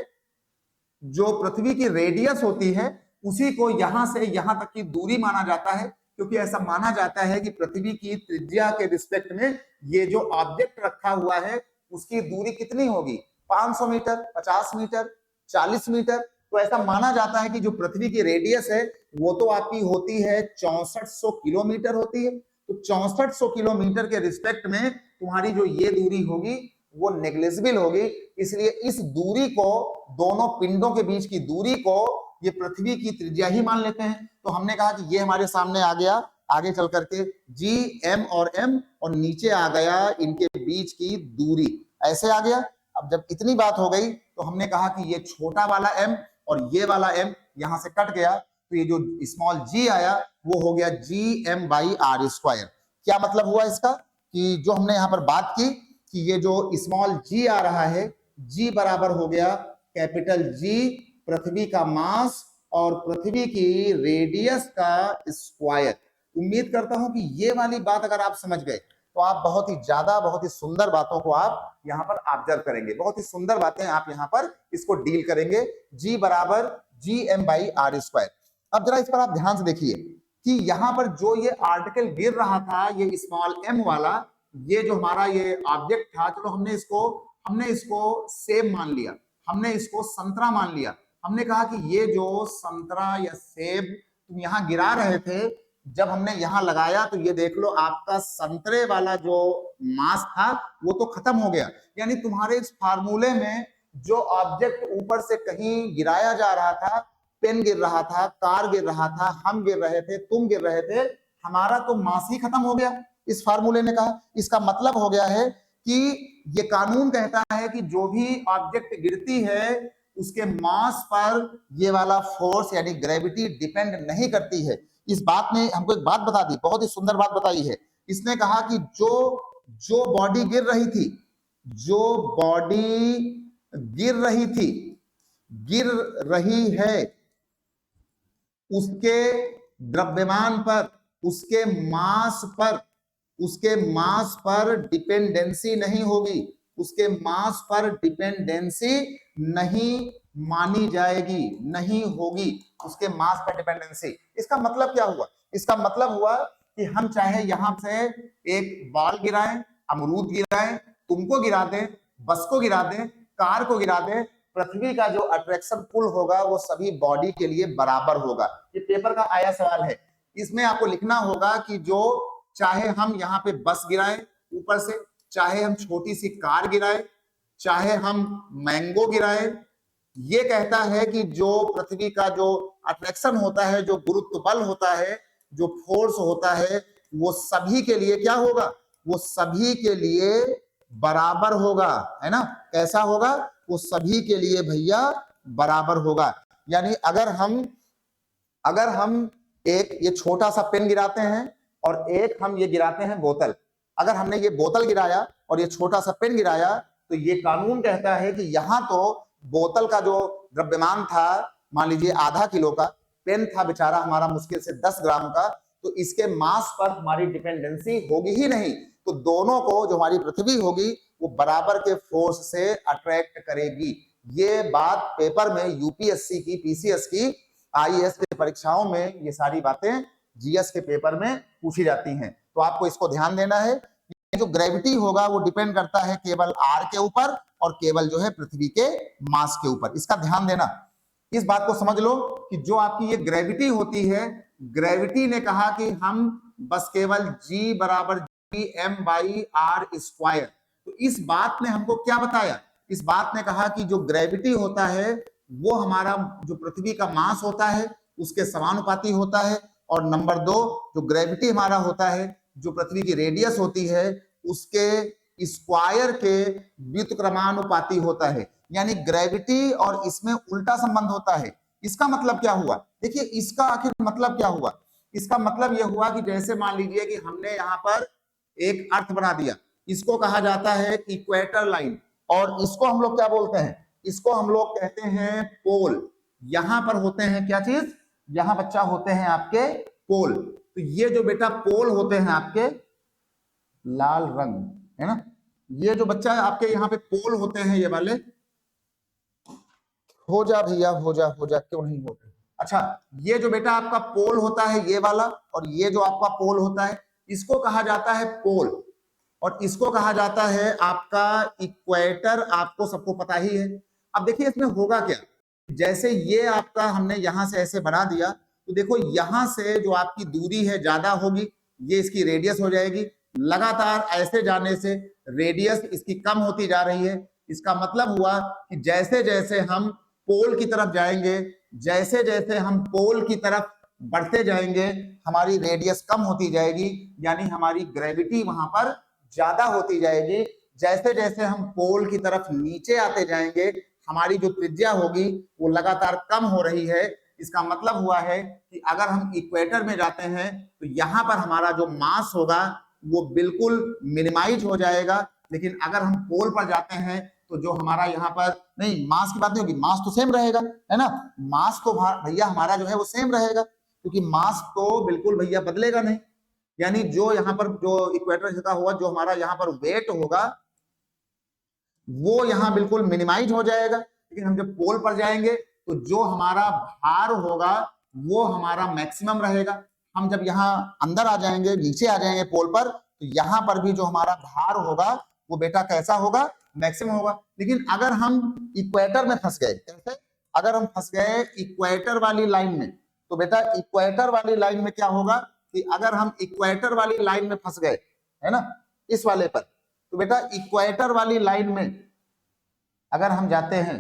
जो पृथ्वी की रेडियस होती है उसी को यहां से यहां तक की दूरी माना जाता है, क्योंकि ऐसा माना जाता है कि पृथ्वी की त्रिज्या के रिस्पेक्ट में ये जो ऑब्जेक्ट रखा हुआ है उसकी दूरी कितनी होगी, 500 मीटर, 50 मीटर, 40 मीटर। तो ऐसा माना जाता है कि जो पृथ्वी की रेडियस है वो तो आपकी होती है 6400 किलोमीटर होती है। तो 6400 किलोमीटर के रिस्पेक्ट में तुम्हारी जो ये दूरी होगी वो नेग्लिजिबल होगी। इसलिए इस दूरी को, दोनों पिंडों के बीच की दूरी को ये पृथ्वी की त्रिज्या ही मान लेते हैं। तो हमने कहा कि ये हमारे सामने आ गया, आगे चल करके जी एम और एम, और नीचे आ गया इनके बीच की दूरी, ऐसे आ गया। अब जब इतनी बात हो गई तो हमने कहा कि ये छोटा वाला m और ये वाला m यहां से कट गया, तो ये जो स्मॉल g आया वो हो गया G M by R square. क्या मतलब हुआ इसका, कि जो हमने यहाँ पर बात की कि ये जो स्मॉल g आ रहा है, g बराबर हो गया कैपिटल G पृथ्वी का मास और पृथ्वी की रेडियस का स्क्वायर। उम्मीद करता हूं कि ये वाली बात अगर आप समझ गए तो आप बहुत ही ज्यादा, बहुत ही सुंदर बातों को आप यहाँ पर ऑब्जर्व करेंगे, बहुत ही सुंदर बातें आप यहाँ पर इसको डील करेंगे। G बराबर G M by R square. अब जरा इस पर आप ध्यान से देखिए कि यहाँ पर जो ये आर्टिकल गिर रहा था, ये स्मॉल m वाला, ये जो हमारा ये ऑब्जेक्ट था, चलो हमने इसको सेब मान लिया, हमने इसको संतरा मान लिया। हमने कहा कि ये जो संतरा या सेब तुम यहाँ गिरा रहे थे, जब हमने यहाँ लगाया तो ये देख लो आपका संतरे वाला जो मास था वो तो खत्म हो गया। यानी तुम्हारे इस फार्मूले में जो ऑब्जेक्ट ऊपर से कहीं गिराया जा रहा था, पेन गिर रहा था, कार गिर रहा था, हम गिर रहे थे, तुम गिर रहे थे, हमारा तो मास ही खत्म हो गया, इस फार्मूले ने कहा। इसका मतलब हो गया है कि ये कानून कहता है कि जो भी ऑब्जेक्ट गिरती है उसके मास पर ये वाला फोर्स यानी ग्रेविटी डिपेंड नहीं करती है। इस बात ने हमको एक बात बता दी, बहुत ही सुंदर बात बताई है। इसने कहा कि जो बॉडी गिर रही थी, जो बॉडी गिर रही थी, गिर रही है, उसके द्रव्यमान पर, उसके मास पर डिपेंडेंसी नहीं होगी, उसके मास पर डिपेंडेंसी नहीं मानी जाएगी, नहीं होगी उसके मास पर डिपेंडेंसी। इसका मतलब क्या हुआ, इसका मतलब हुआ कि हम चाहे यहां से एक बाल गिराएं, अमरूद गिराएं, तुमको गिरा दें, बस को गिरा दें, कार को गिरा दें, पृथ्वी का जो अट्रैक्शन पुल होगा वो सभी बॉडी के लिए बराबर होगा। ये पेपर का आया सवाल है, इसमें आपको लिखना होगा कि जो चाहे हम यहाँ पे बस गिराएं ऊपर से, चाहे हम छोटी सी कार गिराएं, चाहे हम मैंगो गिराएं, ये कहता है कि जो पृथ्वी का जो अट्रैक्शन होता है, जो गुरुत्व बल होता है, जो फोर्स होता है, वो सभी के लिए क्या होगा, वो सभी के लिए बराबर होगा, है ना। कैसा होगा, वो सभी के लिए भैया बराबर होगा। यानी अगर हम एक ये छोटा सा पेन गिराते हैं, और एक हम ये गिराते हैं बोतल। अगर हमने ये बोतल गिराया और ये छोटा सा पेन गिराया तो ये कानून कहता है कि यहां तो बोतल का जो द्रव्यमान था, मान लीजिए आधा किलो का, पेन था बेचारा हमारा मुश्किल से 10 ग्राम का, तो इसके मास पर हमारी डिपेंडेंसी होगी ही नहीं। तो दोनों को जो हमारी पृथ्वी होगी वो बराबर के फोर्स से अट्रैक्ट करेगी। ये बात पेपर में यूपीएससी की, पीसीएस की, आईएएस की परीक्षाओं में ये सारी बातें जीएस के पेपर में पूछी जाती हैं। तो आपको इसको ध्यान देना है। जो ग्रेविटी होगा वो डिपेंड करता है केवल आर के ऊपर और केवल जो है पृथ्वी के मास के ऊपर। इसका ध्यान देना, इस बात को समझ लो कि जो आपकी ये ग्रेविटी होती है, ग्रेविटी ने कहा कि हम बस केवल G बराबर Gm/r²। तो इस बात ने हमको क्या बताया? इस बात ने कहा कि जो ग्रेविटी होता है वो हमारा जो पृथ्वी का मास होता है उसके समानुपाती होता है, और नंबर 2, जो ग्रेविटी हमारा होता है, जो पृथ्वी की रेडियस होती है उसके स्क्वायर के व्युत्क्रमानुपाती होता है। यानी ग्रेविटी और इसमें उल्टा संबंध होता है। इसका मतलब क्या हुआ? देखिए इसका आखिर मतलब क्या हुआ? इसका मतलब यह हुआ कि जैसे मान लीजिए कि हमने यहाँ पर एक अर्थ बना दिया, इसको कहा जाता है इक्वेटर लाइन, और इसको हम लोग क्या बोलते हैं? इसको हम लोग कहते हैं पोल। यहां पर होते हैं क्या चीज? यहां बच्चा होते हैं आपके पोल। तो ये जो बेटा पोल होते हैं आपके लाल रंग है ना, ये जो बच्चा आपके यहाँ पे पोल होते हैं ये वाले, हो जा भैया हो जा, क्यों नहीं होते? अच्छा, ये जो बेटा आपका पोल होता है ये वाला, और ये जो आपका पोल होता है इसको कहा जाता है पोल, और इसको कहा जाता है आपका इक्वेटर। आपको सबको पता ही है। अब देखिए इसमें होगा क्या, जैसे ये आपका हमने यहां से ऐसे बना दिया, तो देखो यहां से जो आपकी दूरी है ज्यादा होगी, ये इसकी रेडियस हो जाएगी। लगातार ऐसे जाने से रेडियस इसकी कम होती जा रही है। इसका मतलब हुआ कि जैसे जैसे हम पोल की तरफ जाएंगे, जैसे जैसे हम पोल की तरफ बढ़ते जाएंगे, हमारी रेडियस कम होती जाएगी, यानी हमारी ग्रेविटी वहां पर ज्यादा होती जाएगी। जैसे जैसे हम पोल की तरफ नीचे आते जाएंगे, हमारी जो त्रिज्या होगी वो लगातार कम हो रही है। इसका मतलब हुआ है कि अगर हम इक्वेटर में जाते हैं तो यहाँ पर हमारा जो मास होगा वो बिल्कुल मिनिमाइज हो जाएगा, लेकिन अगर हम पोल पर जाते हैं तो जो हमारा यहाँ पर, नहीं मास की बात नहीं होगी, मास तो सेम रहेगा है ना, मास तो भैया हमारा जो है वो सेम रहेगा, क्योंकि मास तो बिल्कुल भैया बदलेगा नहीं। यानी जो यहाँ पर जो इक्वेटर का हुआ, जो हमारा यहाँ पर वेट होगा वो यहाँ बिल्कुल मिनिमाइज हो जाएगा। लेकिन हम जब पोल पर जाएंगे तो जो हमारा भार होगा वो हमारा मैक्सिमम रहेगा। हम जब यहाँ अंदर आ जाएंगे, नीचे आ जाएंगे पोल पर, तो यहाँ पर भी जो हमारा भार होगा वो बेटा कैसा होगा? मैक्सिमम होगा। लेकिन अगर हम इक्वेटर में फंस गए, कैसे? अगर हम फंस गए इक्वेटर वाली लाइन में, तो बेटा इक्वेटर वाली लाइन में क्या होगा कि अगर हम इक्वेटर वाली लाइन में फंस गए है ना, इस वाले पर, तो बेटा इक्वेटर वाली लाइन में अगर हम जाते हैं,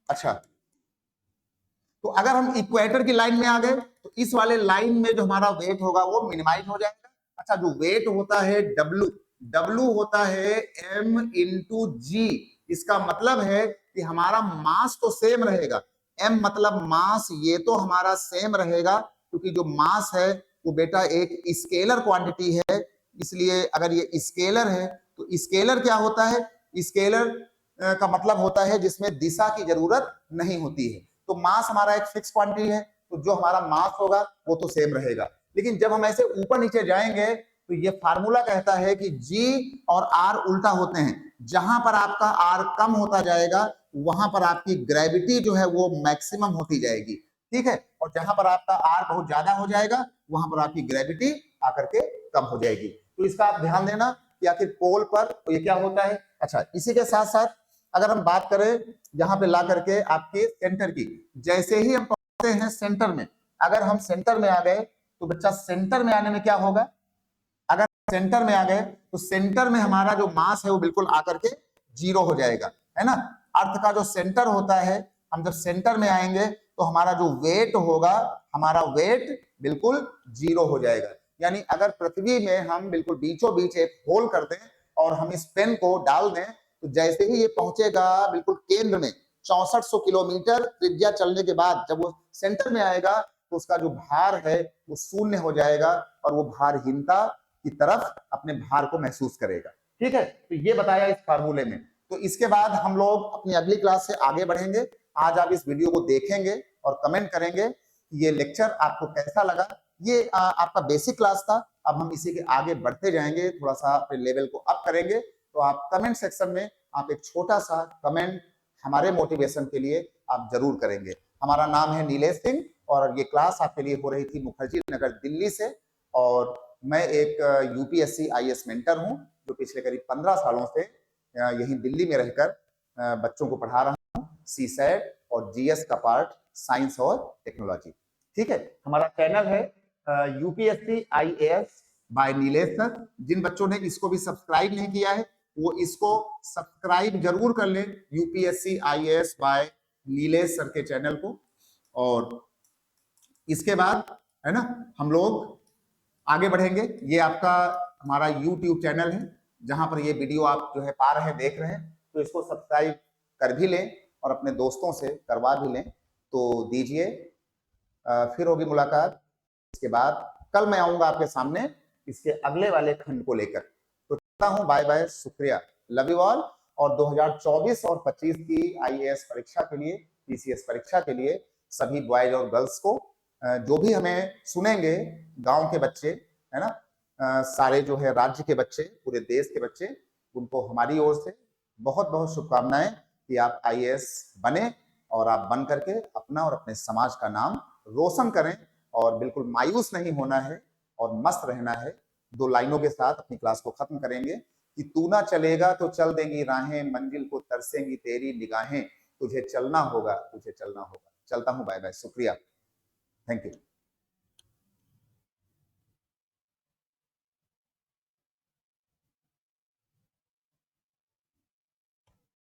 अच्छा, तो अगर हम इक्वेटर की लाइन में आ गए तो इस वाले लाइन में जो हमारा वेट होगा वो मिनिमाइज हो जाएगा। अच्छा, जो वेट होता है W होता है m/g। इसका मतलब है कि हमारा मास तो सेम रहेगा, m मतलब मास, ये तो हमारा सेम रहेगा, क्योंकि जो मास है वो बेटा एक स्केलर क्वांटिटी है। इसलिए अगर ये स्केलर है तो स्केलर क्या होता है? स्केलर का मतलब होता है जिसमें दिशा की जरूरत नहीं होती है। तो मास हमारा एक फिक्स क्वांटिटी है, तो जो हमारा मास होगा वो तो सेम रहेगा। लेकिन जब हम ऐसे ऊपर नीचे जाएंगे तो ये फार्मूला कहता है कि G और R उल्टा होते हैं। जहां पर आपका R कम होता जाएगा वहां पर आपकी ग्रेविटी जो है वो मैक्सिमम होती जाएगी, ठीक है, और जहां पर आपका R बहुत ज्यादा हो जाएगा वहां पर आपकी ग्रेविटी आकर के कम हो जाएगी। तो इसका आप ध्यान देना कि आखिर पोल पर तो ये क्या होता है। अच्छा, इसी के साथ साथ अगर हम बात करें यहाँ पे ला करके आपके सेंटर की, जैसे ही हम पहुंचते हैं सेंटर में, अगर हम सेंटर में आ गए तो बच्चा सेंटर में आने में क्या होगा? अगर सेंटर में आ गए तो सेंटर में हमारा जो मास है वो बिल्कुल आकर के जीरो हो जाएगा, है ना। अर्थ का जो सेंटर होता है, हम जब सेंटर में आएंगे तो हमारा जो वेट होगा, हमारा वेट बिल्कुल जीरो हो जाएगा। यानी अगर पृथ्वी में हम बिल्कुल बीचों बीच एक होल कर दें और हम इस पेन को डाल दें, तो जैसे ही ये पहुंचेगा बिल्कुल केंद्र में, 6400 किलोमीटर त्रिज्या चलने के बाद जब वो सेंटर में आएगा तो उसका जो भार है वो शून्य हो जाएगा और वो भारहीनता की तरफ अपने भार को महसूस करेगा। ठीक है, तो ये बताया इस फार्मूले में। तो इसके बाद हम लोग अपनी अगली क्लास से आगे बढ़ेंगे। आज आप इस वीडियो को देखेंगे और कमेंट करेंगे कि ये लेक्चर आपको कैसा लगा। ये आपका बेसिक क्लास था, अब हम इसी के आगे बढ़ते जाएंगे, थोड़ा सा अपने लेवल को अप करेंगे। तो आप कमेंट सेक्शन में आप एक छोटा सा कमेंट हमारे मोटिवेशन के लिए आप जरूर करेंगे। हमारा नाम है नीलेश सिंह और ये क्लास आपके लिए हो रही थी मुखर्जी नगर दिल्ली से। और मैं एक यूपीएससी आईएएस मेंटर हूं जो पिछले करीब 15 सालों से यहीं दिल्ली में रहकर बच्चों को पढ़ा रहा हूं, सीसैट और जीएस का पार्ट साइंस और टेक्नोलॉजी। ठीक है, हमारा चैनल है UPSC IAS by Nilesh sir. जिन बच्चों ने इसको भी सब्सक्राइब नहीं किया है वो इसको सब्सक्राइब जरूर कर लें, UPSC IAS by Nilesh sir के चैनल को। और इसके बाद है ना हम लोग आगे बढ़ेंगे। ये आपका हमारा YouTube चैनल है जहां पर ये वीडियो आप जो है पा रहे हैं, देख रहे हैं, तो इसको सब्सक्राइब कर भी लें और अपने दोस्तों से करवा भी लें। तो दीजिए, फिर होगी मुलाकात। इसके बाद कल मैं आऊंगा आपके सामने इसके अगले वाले खंड को लेकर। तो चलता हूं, बाय बाय, शुक्रिया, लव यू ऑल। और 2024 और 25 की आईएएस परीक्षा के लिए, पीसीएस परीक्षा के लिए सभी बॉयज और गर्ल्स को, जो भी हमें सुनेंगे, गांव के बच्चे है ना, सारे जो है राज्य के बच्चे, पूरे देश के बच्चे, उनको हमारी ओर से बहुत बहुत शुभकामनाएं कि आप आईएएस बने और आप बन करके अपना और अपने समाज का नाम रोशन करें। और बिल्कुल मायूस नहीं होना है और मस्त रहना है। 2 लाइनों के साथ अपनी क्लास को खत्म करेंगे कि तू ना चलेगा तो चल देंगी राहें, मंजिल को तरसेंगी तेरी निगाहें, तुझे चलना होगा, तुझे चलना होगा। चलता हूं, बाय बाय, शुक्रिया, थैंक यू।